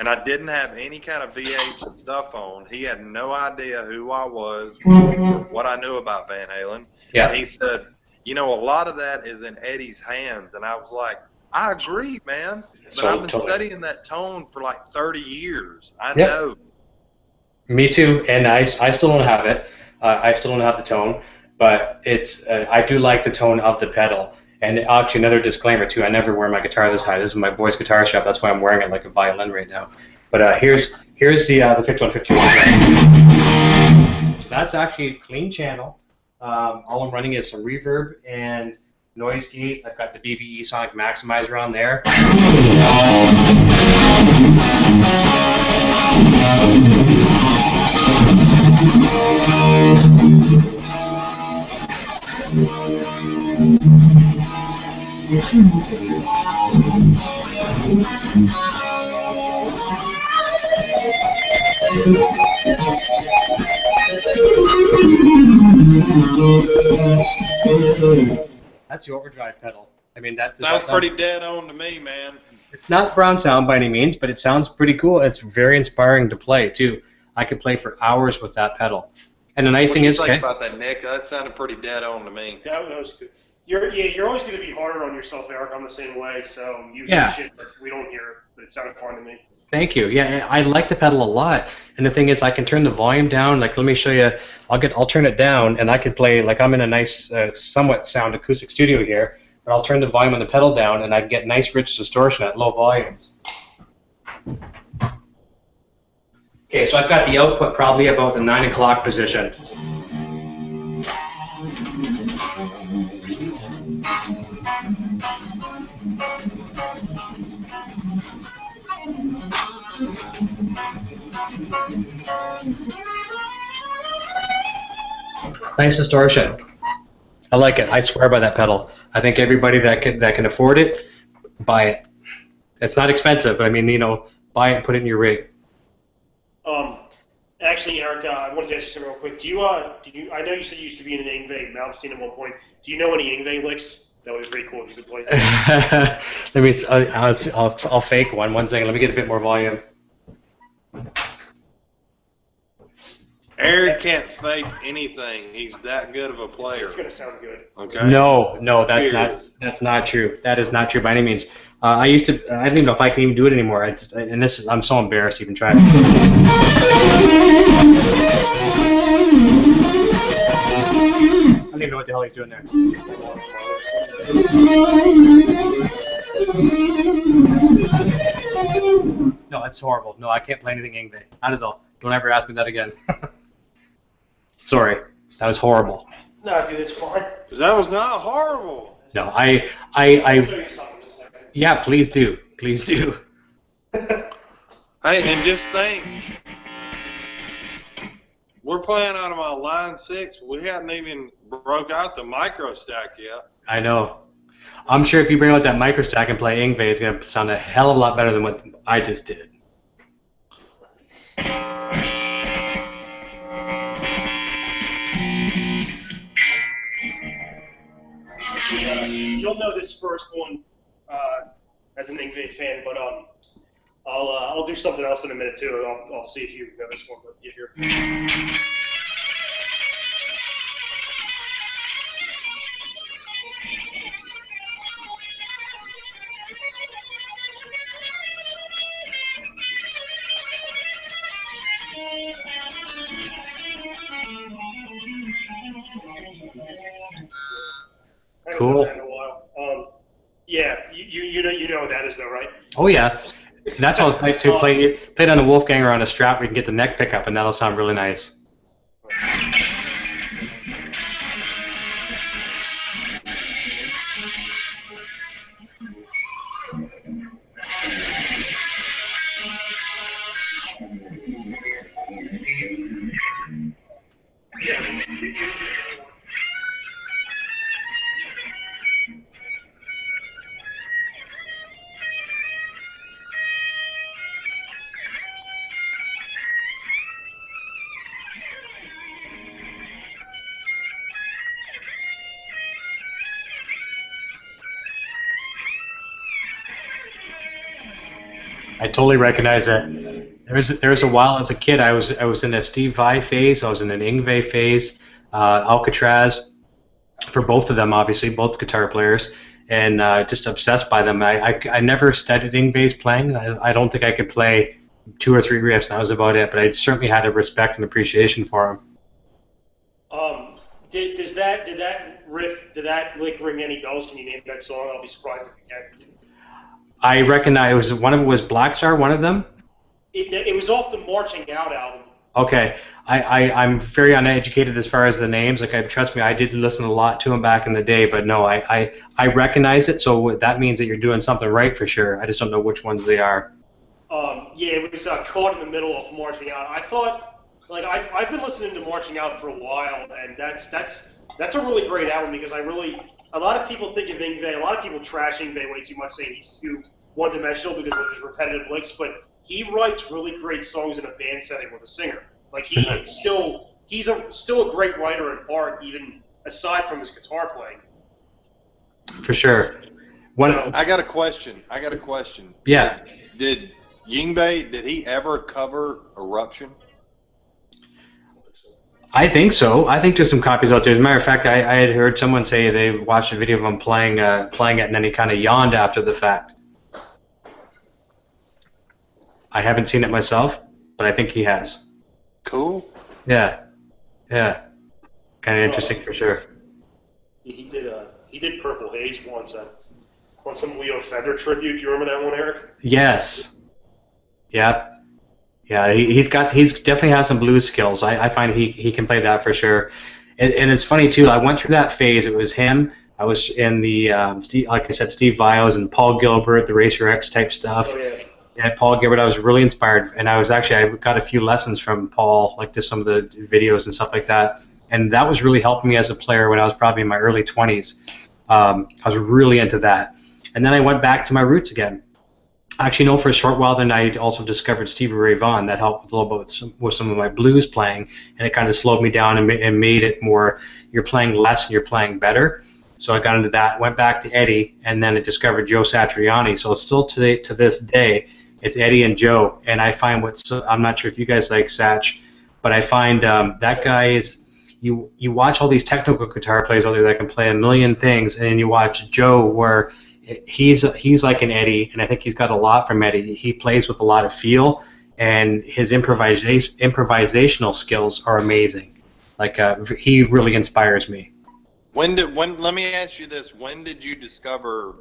and I didn't have any kind of VH stuff on. He had no idea who I was, what I knew about Van Halen. Yeah. And he said, you know, a lot of that is in Eddie's hands. And I was like, I agree, man. But I've been studying that tone for like 30 years. I know. Me too, and I still don't have it. I still don't have the tone, but I do like the tone of the pedal. And actually, another disclaimer too: I never wear my guitar this high. This is my boy's guitar shop. That's why I'm wearing it like a violin right now. But here's the 5151. So that's actually a clean channel. All I'm running is some reverb and noise gate. I've got the BBE Sonic Maximizer on there. That's the overdrive pedal. I mean, Sounds pretty dead on to me, man. It's not brown sound by any means, but it sounds pretty cool. It's very inspiring to play too. I could play for hours with that pedal. And the nice thing is, what do you think about that, Nick? That sounded pretty dead on to me. That was good. You're always going to be harder on yourself, Eric. I'm the same way. So you Yeah. hear shit that we don't hear, but it sounded fine to me. Thank you. Yeah, I like the pedal a lot. And the thing is, I can turn the volume down. Like, let me show you. I'll turn it down, and I can play. Like, I'm in a nice, somewhat sound acoustic studio here, but I'll turn the volume on the pedal down, and I get nice, rich distortion at low volumes. Okay, so I've got the output probably about the 9 o'clock position. Nice distortion. I like it. I swear by that pedal. I think everybody that can afford it, buy it. It's not expensive, but I mean, buy it and put it in your rig. Actually, Eric, I wanted to ask you something real quick. Do you? I know you said you used to be in an Yngwie Malmsteen at one point. Do you know any Yngwie licks? That would be pretty cool if you could play. Let me. I'll fake one. One second. Let me get a bit more volume. Eric can't fake anything. He's that good of a player. It's gonna sound good. Okay. No, that's not true. That is not true by any means. I don't even know if I can even do it anymore. I'm so embarrassed to even try. I don't even know what the hell he's doing there. No, it's horrible. No, I can't play anything Yngwie. Not at all. Don't ever ask me that again. Sorry, that was horrible. No, dude, it's fine. That was not horrible. No, I'll show you something in a second. Yeah, please do. Please do. Hey, and just think, we're playing out of my line 6. We hadn't even broke out the micro stack yet. I know. I'm sure if you bring out that micro stack and play Yngwie, it's going to sound a hell of a lot better than what I just did. You'll know this first one as an Yngwie fan, but I'll do something else in a minute too. I'll see if you know this one. But get here. Cool. Yeah, you know what that is though, right? Oh yeah, that's always nice too. Play it on a Wolfgang or on a Strat where you can get the neck pickup, and that'll sound really nice. I totally recognize that. There was a while as a kid I was in a Steve Vai phase. I was in an Yngwie phase, Alcatraz, for both of them, obviously, both guitar players, and just obsessed by them. I never studied Yngwie's playing. I don't think I could play 2 or 3 riffs, and that was about it. But I certainly had a respect and appreciation for him. Did that riff, did that lick ring any bells? Can you name that song? I'll be surprised if you can. I recognize one of it was Black Star, one of them. It was off the Marching Out album. Okay, I'm very uneducated as far as the names. Like, trust me, I did listen a lot to him back in the day, but no, I recognize it, so that means that you're doing something right for sure. I just don't know which ones they are. Yeah, it was Caught in the Middle of Marching Out. I thought, like, I've been listening to Marching Out for a while, and that's a really great album because a lot of people think of Yngwie, a lot of people trash Yngwie way too much, saying he's too one-dimensional because of his repetitive licks, but he writes really great songs in a band setting with a singer. Like he's still a great writer in art, even aside from his guitar playing. For sure. I got a question. Yeah. Did Yngwie, did he ever cover Eruption? I think so. I think there's some copies out there. As a matter of fact, I had heard someone say they watched a video of him playing it, and then he kind of yawned after the fact. I haven't seen it myself, but I think he has. Cool. Yeah. Kind of interesting for sure. He did Purple Haze once on some Leo Fender tribute. Do you remember that one, Eric? Yes. Yeah. Yeah, he's definitely has some blues skills. I find he can play that for sure. And it's funny too. I went through that phase. It was him. I was in the like I said, Steve Vios and Paul Gilbert, the Racer X type stuff. Oh, yeah. Yeah, Paul Gilbert. I was really inspired, and I got a few lessons from Paul, like just some of the videos and stuff like that. And that was really helping me as a player when I was probably in my early 20s. I was really into that. And then I went back to my roots again. Actually, no, for a short while, then I also discovered Stevie Ray Vaughan. That helped a little bit with some of my blues playing, and it kind of slowed me down and made it more, you're playing less and you're playing better. So I got into that, went back to Eddie, and then I discovered Joe Satriani. So it's still to this day, it's Eddie and Joe. And I find I'm not sure if you guys like Satch, but I find that guy is, you watch all these technical guitar players out there that can play a million things, and then you watch Joe where he's like an Eddie, and I think he's got a lot from Eddie. He plays with a lot of feel, and his improvisational skills are amazing. Like he really inspires me. Let me ask you this: when did you discover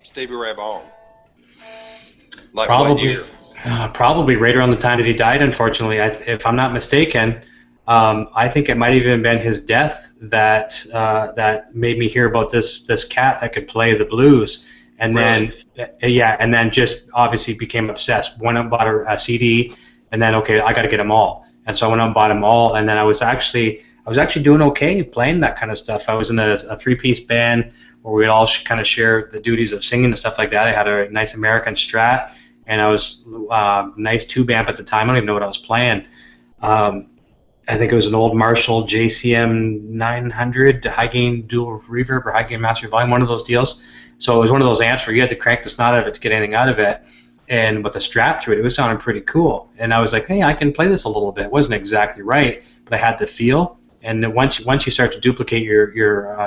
Stevie Ray Vaughan? Like what year? Probably right around the time that he died. Unfortunately, if I'm not mistaken, I think it might have even been his death that made me hear about this cat that could play the blues, and really? then just obviously became obsessed. Went out and bought a CD, and then okay, I got to get them all, and so I went out and bought them all, and then I was actually doing okay playing that kind of stuff. I was in a 3-piece band where we'd all kind of share the duties of singing and stuff like that. I had a nice American Strat, and I was nice tube amp at the time. I don't even know what I was playing. I think it was an old Marshall JCM 900 high gain dual reverb or high gain master volume, one of those deals. So it was one of those amps where you had to crank the snot out of it to get anything out of it. And with a Strat through it, it was sounding pretty cool. And I was like, hey, I can play this a little bit. It wasn't exactly right, but I had the feel. And then once you start to duplicate your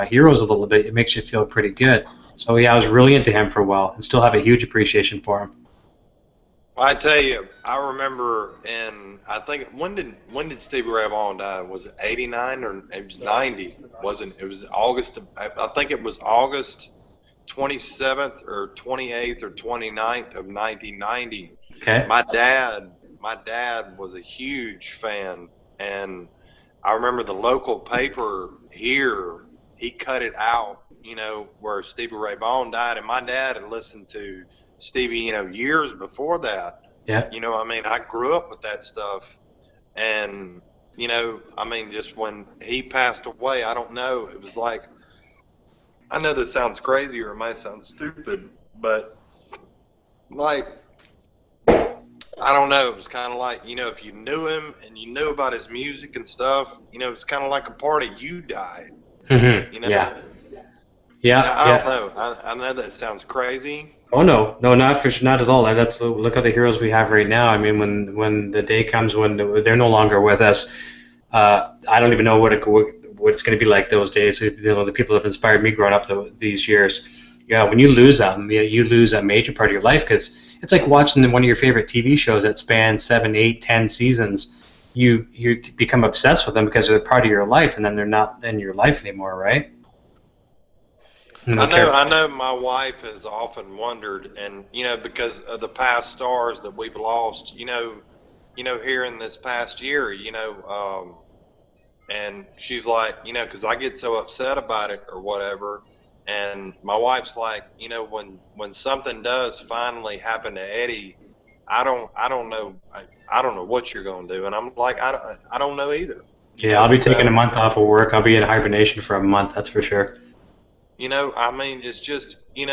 heroes a little bit, it makes you feel pretty good. So yeah, I was really into him for a while, and still have a huge appreciation for him. Well, I tell you, I remember I think when did Stevie Ray Vaughan die? Was it 89 or it was 90? Wasn't it? Was August? I think it was August 27th or 28th or 29th of 1990. Okay. My dad was a huge fan, and I remember the local paper here, he cut it out, where Stevie Ray Vaughan died, and my dad had listened to Stevie, years before that. Yeah. I grew up with that stuff, and, just when he passed away, I don't know, it was like, I know that sounds crazy or it might sound stupid, but, like, I don't know, it was kind of like, if you knew him and you knew about his music and stuff, it's kind of like a part of you died. Mm-hmm. Yeah. I don't know. I know that sounds crazy. Oh no, not at all. That's look at the heroes we have right now. I mean, when the day comes when they're no longer with us, I don't even know what it's going to be like those days. The people that have inspired me growing up these years. Yeah, when you lose them, you lose a major part of your life because it's like watching one of your favorite TV shows that spans 7, 8, 10 seasons. You become obsessed with them because they're part of your life, and then they're not in your life anymore, right? You know, I know my wife has often wondered, and because of the past stars that we've lost, here in this past year, and she's like, because I get so upset about it or whatever, and my wife's like, when something does finally happen to Eddie, I don't know, I don't know what you're gonna do, and I'm like, I don't know either, Yeah, I'll be taking a so. month off of work. I'll be in hibernation for a month, that's for sure. I mean, it's just, I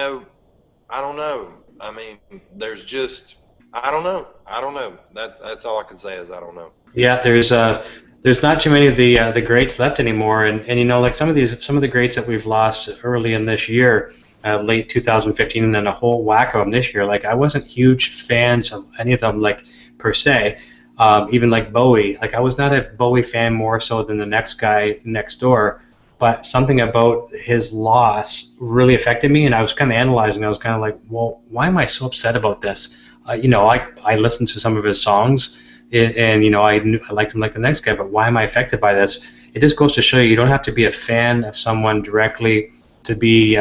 don't know. I mean, there's just, I don't know. I don't know. That's all I can say is I don't know. Yeah, there's not too many of the greats left anymore, and like some of the greats that we've lost early in this year, late 2015, and then a whole whack of them this year. Like I wasn't huge fans of any of them, like per se. Even like Bowie, like I was not a Bowie fan more so than the next guy next door, but something about his loss really affected me, and I was kind of analyzing. I was kind of like, well, why am I so upset about this? I listened to some of his songs, and I liked him like the next guy, but why am I affected by this? It just goes to show you don't have to be a fan of someone directly to be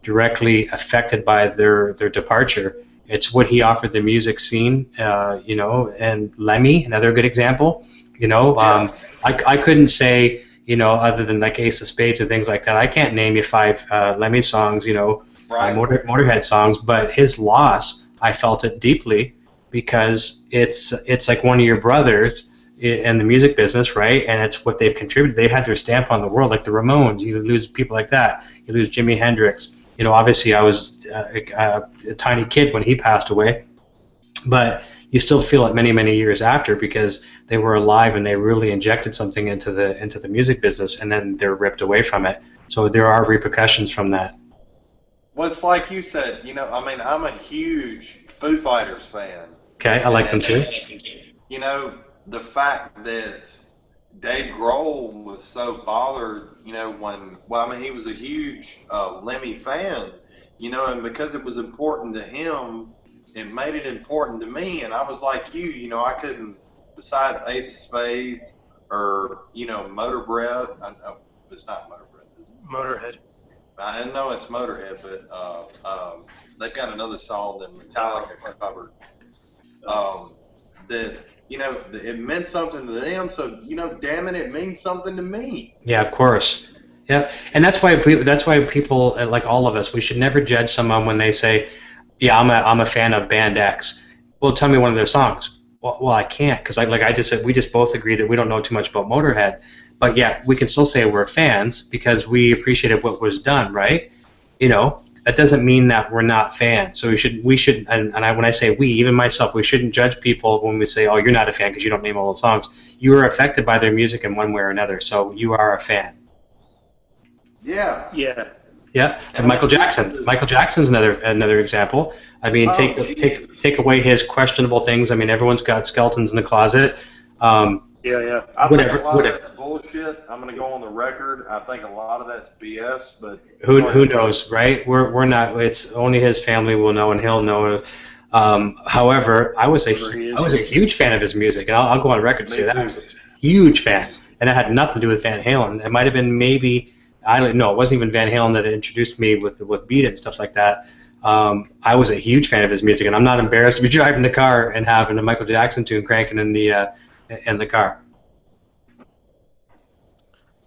directly affected by their departure. It's what he offered the music scene, and Lemmy, another good example. Yeah, I couldn't say, other than like Ace of Spades and things like that, I can't name you five Lemmy songs, right. Motorhead songs, but his loss, I felt it deeply because it's like one of your brothers in the music business, right? And it's what they've contributed. They had their stamp on the world, like the Ramones. You lose people like that. You lose Jimi Hendrix. Obviously, I was a tiny kid when he passed away, but you still feel it many, many years after because they were alive and they really injected something into the music business, and then they're ripped away from it. So there are repercussions from that. Well, it's like you said, I mean, I'm a huge Foo Fighters fan. Okay, I like them And, too. the fact that Dave Grohl was so bothered, well, I mean, he was a huge Lemmy fan, and because it was important to him, it made it important to me. And I was like you, I couldn't, besides Ace of Spades or, Motor Breath, I know it's not Motor Breath, is it? Motorhead. I know it's Motorhead, but they've got another song that Metallica covered. Um, that it meant something to them, so damn it, it means something to me. Yeah, of course. Yeah, and that's why people like all of us, we should never judge someone when they say, "Yeah, I'm a fan of band X." Well, tell me one of their songs. Well, I can't because like I just said, we just both agree that we don't know too much about Motorhead, but yeah, we can still say we're fans because we appreciated what was done, right? That doesn't mean that we're not fans. So we should, when I say we, even myself, we shouldn't judge people when we say, "Oh, you're not a fan because you don't name all the songs." You were affected by their music in one way or another, so you are a fan. Yeah, Yeah. Yeah, and and I Michael mean, this Jackson. is Michael Jackson's another example. I mean, oh take Jesus. away his questionable things. I mean, everyone's got skeletons in the closet. Yeah, yeah. I think a lot of Whatever. that's bullshit. I'm gonna go on the record. I think a lot of that's BS. But go Who ahead. knows, right? We're not. It's only his family will know, and he'll know. However, Whoever he I is. was a huge fan of his music, and I'll go on record to say Me that I too. was a huge fan, and it had nothing to do with Van Halen. It might have been maybe I don't know. It wasn't even Van Halen that introduced me with Beat It and stuff like that. I was a huge fan of his music, and I'm not embarrassed to be driving the car and having a Michael Jackson tune cranking in the car.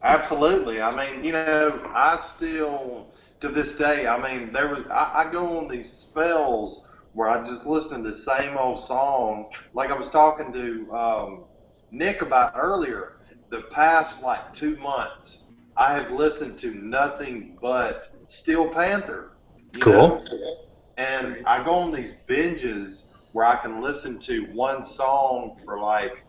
Absolutely. I mean, I still to this day. I mean, I go on these spells where I just listen to the same old song. Like I was talking to Nick about earlier. The past like 2 months, I have listened to nothing but Steel Panther. You know, Cool. and I go on these binges where I can listen to one song for like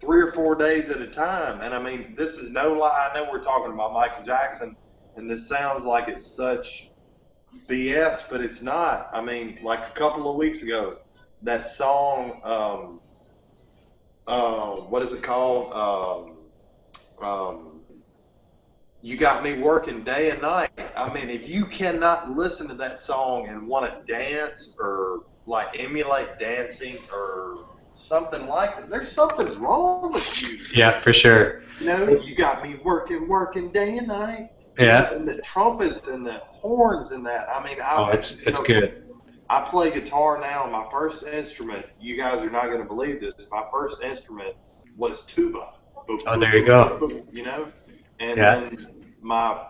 3 or 4 days at a time. And I mean, this is no lie. I know we're talking about Michael Jackson, and this sounds like it's such BS, but it's not. I mean, like a couple of weeks ago, that song, what is it called? Um, You got me working day and night. I mean, if you cannot listen to that song and want to dance or like emulate dancing or something like that, there's something wrong with you. Yeah, for sure. You know, you got me working day and night. Yeah. And the trumpets and the horns and that. I mean, It's good. I play guitar now. My first instrument, you guys are not going to believe this, my first instrument was tuba. Oh, there you go. You know? And Yeah. then my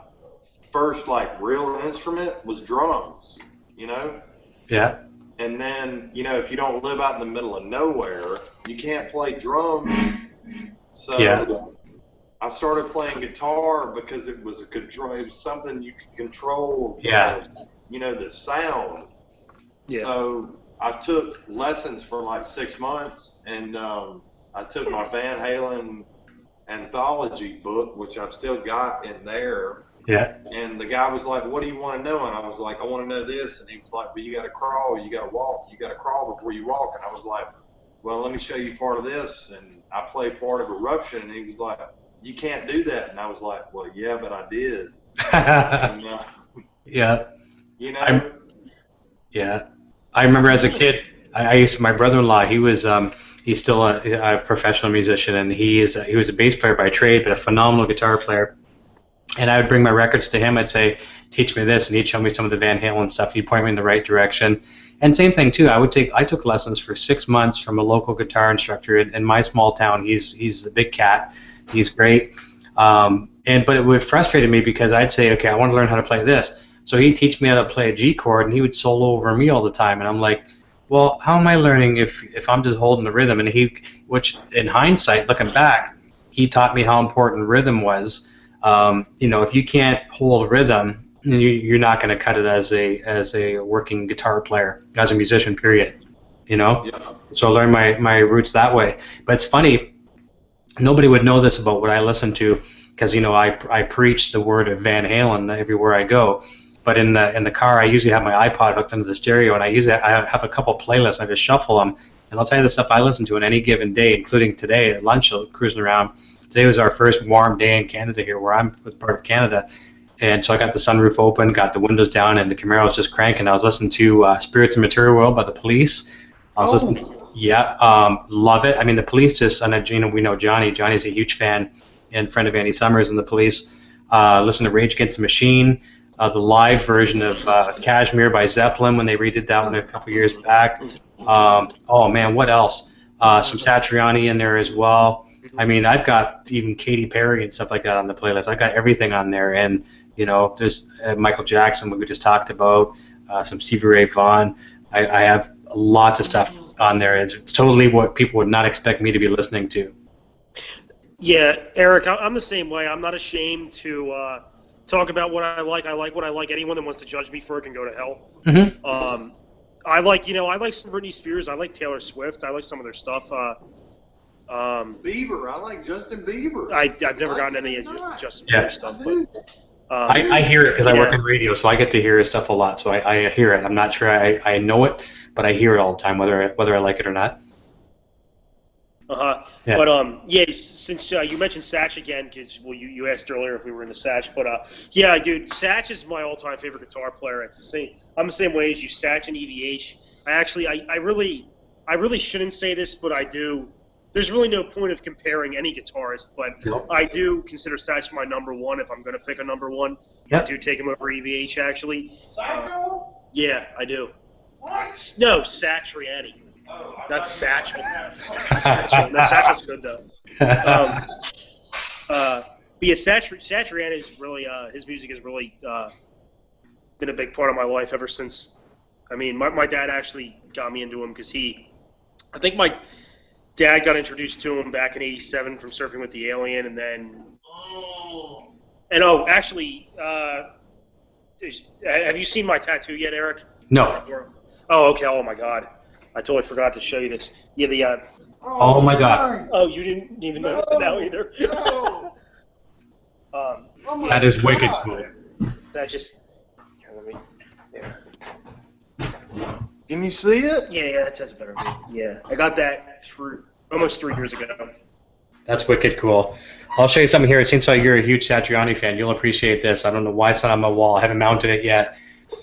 first, like, real instrument was drums, you know? Yeah. And then, you know, if you don't live out in the middle of nowhere, you can't play drums. So Yeah. I started playing guitar because it was it was something you could control. Yeah. You know, the sound. Yeah. So I took lessons for like 6 months, and I took my Van Halen anthology book, which I've still got in there. Yeah. And the guy was like, "What do you want to know?" And I was like, "I want to know this." And he was like, "But you got to crawl, you got to walk, you got to crawl before you walk." And I was like, "Well, let me show you part of this." And I played part of Eruption, and he was like, "You can't do that." And I was like, "Well, yeah, but I did." And, Yeah. you know, Yeah. I remember as a kid, I used to, my brother-in-law, he's still a professional musician, and he was a bass player by trade, but a phenomenal guitar player. And I would bring my records to him. I'd say, "Teach me this," and he'd show me some of the Van Halen stuff. He'd point me in the right direction. And same thing too. I took lessons for 6 months from a local guitar instructor in my small town. He's a big cat. He's great. But it would frustrate me because I'd say, "Okay, I want to learn how to play this." So he'd teach me how to play a G chord, and he would solo over me all the time. And I'm like, "Well, how am I learning if I'm just holding the rhythm?" And which in hindsight, looking back, he taught me how important rhythm was. You know, if you can't hold rhythm, you're not going to cut it as a working guitar player, as a musician. Period. You know. yeah. So I learned my roots that way. But it's funny, nobody would know this about what I listen to, because you know I preach the word of Van Halen everywhere I go. But in the car, I usually have my iPod hooked into the stereo, and I have a couple playlists. I just shuffle them, and I'll tell you the stuff I listen to on any given day, including today at lunch, cruising around. Today was our first warm day in Canada here, where I'm part of Canada, and so I got the sunroof open, got the windows down, and the Camaro was just cranking. I was listening to "Spirits of Material World" by the Police. I was listening. Yeah, love it. I mean, the Police we know Johnny. Johnny's a huge fan and friend of Andy Summers and the Police. Listen to Rage Against the Machine. The live version of Kashmir by Zeppelin when they redid that one a couple years back. Oh man, what else? Some Satriani in there as well. I mean, I've got even Katy Perry and stuff like that on the playlist. I've got everything on there, and you know, there's Michael Jackson, what we just talked about, some Stevie Ray Vaughan. I have lots of stuff on there. It's totally what people would not expect me to be listening to. Yeah, Eric, I'm the same way. I'm not ashamed to talk about what I like. I like what I like. Anyone that wants to judge me for it can go to hell. Mm-hmm. I like some Britney Spears. I like Taylor Swift. I like some of their stuff. Bieber. I like Justin Bieber. I've never gotten any of Justin Bieber stuff, but I hear it because I work in radio, so I get to hear his stuff a lot. So I hear it. I'm not sure I know it, but I hear it all the time, whether I like it or not. Yeah. But since you mentioned Satch again, because you asked earlier if we were into Satch, but yeah, dude, Satch is my all-time favorite guitar player. It's the same. I'm the same way as you. Satch and EVH. I really shouldn't say this, but I do. There's really no point of comparing any guitarist, but Nope. I do consider Satch my number one if I'm going to pick a number one. Yep. I do take him over EVH, actually. Psycho? Yeah, I do. What? No, Satriani. Oh, Not Satchel. Satchel. No, Satchel's good, though. But yeah, Satriani is really, his music has really been a big part of my life ever since. I mean, my dad actually got me into him because I think my dad got introduced to him back in '87 from Surfing with the Alien, and then. Actually, have you seen my tattoo yet, Eric? No. Oh, okay. Oh my God, I totally forgot to show you this. Yeah, the. Oh my God. nice. Oh, you didn't even know now either. No. Oh my That is wicked God. cool. That just. Here, let me. There. Can you see it? Yeah, that's a better view. Yeah, I got that almost 3 years ago. That's wicked cool. I'll show you something here. It seems like you're a huge Satriani fan. You'll appreciate this. I don't know why it's not on my wall. I haven't mounted it yet.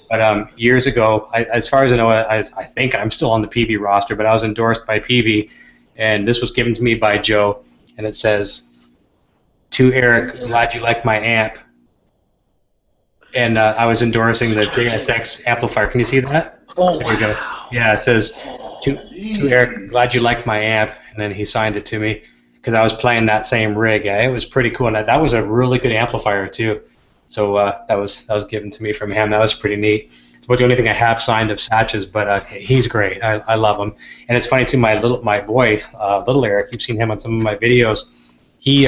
But years ago, as far as I know, I think I'm still on the PV roster, but I was endorsed by PV, and this was given to me by Joe, and it says, "To Eric, glad you like my amp." And I was endorsing the JSX amplifier. Can you see that? Oh, There we go. Yeah, it says, to Eric, glad you like my amp, and then he signed it to me because I was playing that same rig. Yeah, it was pretty cool, and that was a really good amplifier too. So that was given to me from him. That was pretty neat. It's about the only thing I have signed of Satch's, but he's great. I love him, and it's funny too. My boy, little Eric, you've seen him on some of my videos. He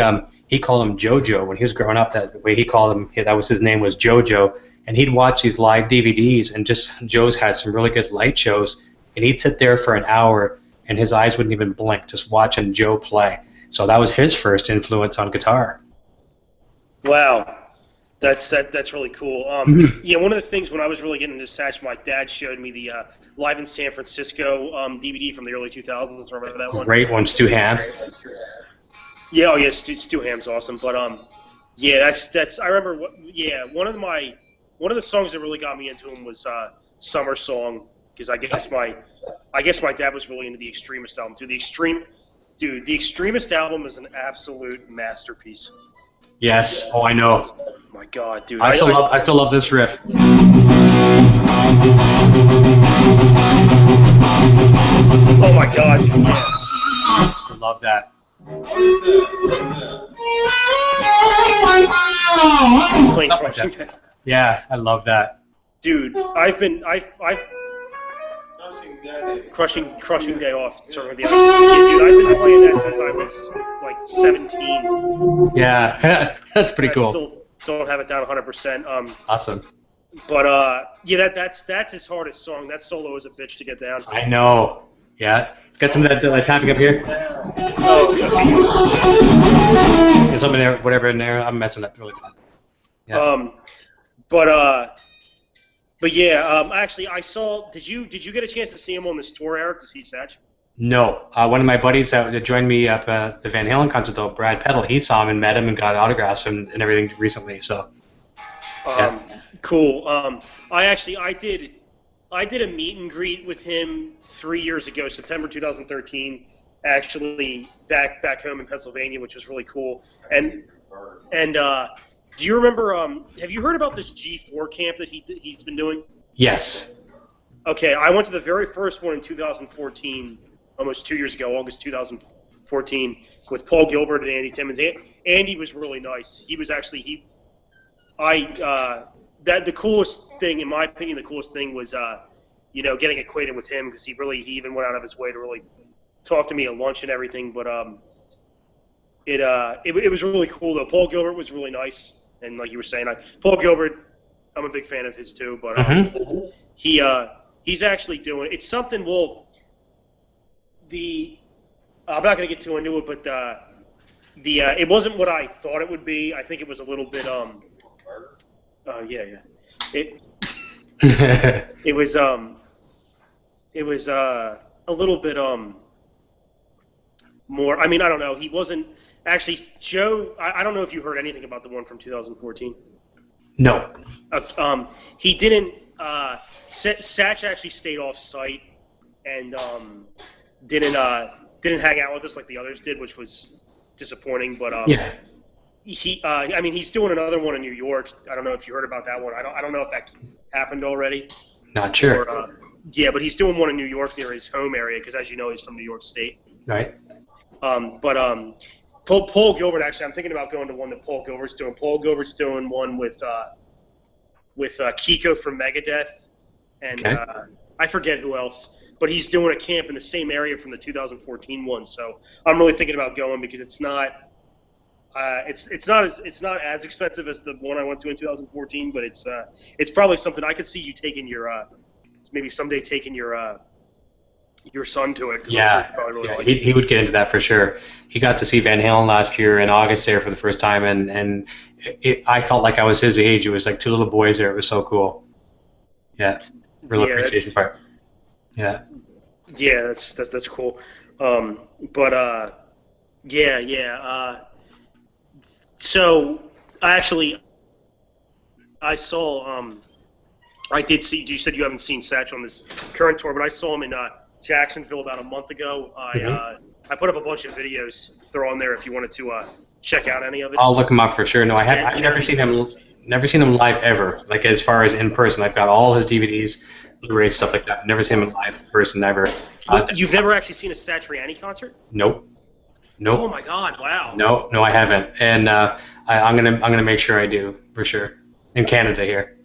called him JoJo when he was growing up. That way he called him. That was his name was JoJo, and he'd watch these live DVDs, and just Joe's had some really good light shows, and he'd sit there for an hour, and his eyes wouldn't even blink just watching Joe play. So that was his first influence on guitar. wow. That's really cool. Yeah, one of the things when I was really getting into Satch, my dad showed me the Live in San Francisco DVD from the early 2000s. Remember that one? Great one, Stu Ham. Yeah, oh yeah, Stu Ham's awesome. But yeah, that's I remember. One of the songs that really got me into him was Summer Song, because I guess my dad was really into the Extremist album too. The Extremist album is an absolute masterpiece. Yes. Oh, I know. Oh my God, dude. I still love this riff. Oh my God, dude. Yeah. I love that. He's playing Crushing. Yeah, I love that. Dude, I've Crushing Day Off. Sort of the other. Yeah, dude, I've been playing that since I was like 17. Yeah, that's pretty I cool. still don't have it down 100%. Awesome. But yeah, that's his hardest song. That solo is a bitch to get down. I know. Yeah, it's got some of that timing up here. Oh, okay. There's something there, whatever in there. I'm messing up really bad. Yeah. But yeah, actually, I saw. Did you get a chance to see him on this tour, Eric? To see Satch? No. One of my buddies that joined me up at the Van Halen concert, though, Brad Peddle, he saw him and met him and got autographs and everything recently. So. Yeah. Cool. I did a meet and greet with him 3 years ago, September 2013. Actually, back home in Pennsylvania, which was really cool. And do you remember? Have you heard about this G4 camp that he's been doing? Yes. Okay, I went to the very first one in 2014, almost 2 years ago, August 2014, with Paul Gilbert and Andy Timmons. Andy was really nice. He was actually the coolest thing, in my opinion, the coolest thing was getting acquainted with him, because he even went out of his way to really talk to me at lunch and everything. But it was really cool though. Paul Gilbert was really nice, and like you were saying, Paul Gilbert, I'm a big fan of his too. But he's actually doing it's something. Well, I'm not going to get too into it, but it wasn't what I thought it would be. I think it was a little bit It was a little bit more. I mean, I don't know. He wasn't actually Joe. I don't know if you heard anything about the one from 2014. No. He didn't. Satch actually stayed off site and didn't hang out with us like the others did, which was disappointing. But Yeah. He's doing another one in New York. I don't know if you heard about that one. I don't know if that happened already. Not sure. Or, yeah, but he's doing one in New York near his home area, because as you know, he's from New York State. Right. Paul Gilbert, actually, I'm thinking about going to one that Paul Gilbert's doing. Paul Gilbert's doing one with Kiko from Megadeth, and Okay. I forget who else. But he's doing a camp in the same area from the 2014 one. So I'm really thinking about going, because it's not as expensive as the one I went to in 2014, but it's probably something I could see you taking maybe someday taking your son to it. 'Cause I'm sure Yeah, he'd probably really yeah, like he would get into that for sure. He got to see Van Halen last year in August there for the first time, and I felt like I was his age. It was like two little boys there. It was so cool. Yeah, real Yeah, appreciation part. Yeah. Yeah, that's cool. Yeah. So I saw. I did see. You said you haven't seen Satch on this current tour, but I saw him in Jacksonville about a month ago. I put up a bunch of videos. They're on there if you wanted to check out any of it. I'll look him up for sure. No, I've never seen him. Never seen him live ever. Like as far as in person, I've got all his DVDs, Blu-rays, stuff like that. Never seen him in live in person ever. You've never actually seen a Satriani concert? Nope. Oh my God! Wow. No, I haven't. And I'm gonna make sure I do for sure. In Canada here.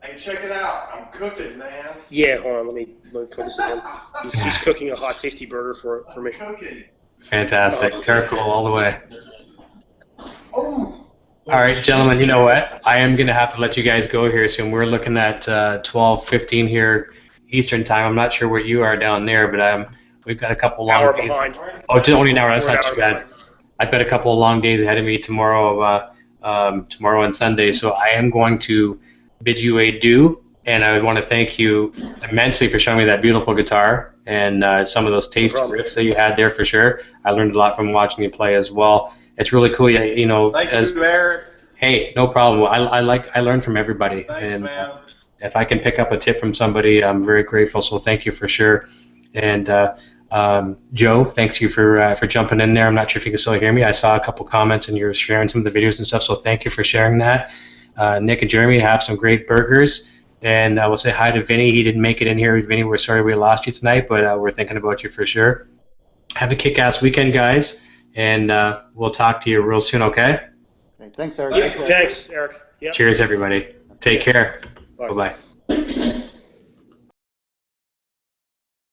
Hey, check it out. I'm cooking, man. Yeah, hold on. Let me put this in. He's cooking a hot, tasty burger for me. Cooking. Fantastic. Careful all the way. Oh. All right, gentlemen, you know what? I am going to have to let you guys go here soon. We're looking at 12:15 here Eastern time. I'm not sure where you are down there, but we've got a couple long Hour days. behind. Oh, just only an hour. That's We're not an too hour bad. I've got a couple of long days ahead of me tomorrow and Sunday, so I am going to bid you adieu, and I want to thank you immensely for showing me that beautiful guitar and some of those tasty riffs that you had there for sure. I learned a lot from watching you play as well. It's really cool, you know. Thank you, Eric. Hey, no problem. I learn from everybody, Thanks, and man. if I can pick up a tip from somebody, I'm very grateful. So thank you for sure. And Joe, thanks you for jumping in there. I'm not sure if you can still hear me. I saw a couple comments and you're sharing some of the videos and stuff. So thank you for sharing that. Nick and Jeremy have some great burgers, and we'll say hi to Vinny. He didn't make it in here. Vinny, we're sorry we lost you tonight, but we're thinking about you for sure. Have a kick-ass weekend, guys, and we'll talk to you real soon. Okay? Okay, thanks, Eric. Yeah, thanks, Eric. Yep. Cheers, everybody. Take care. Bye. Bye-bye.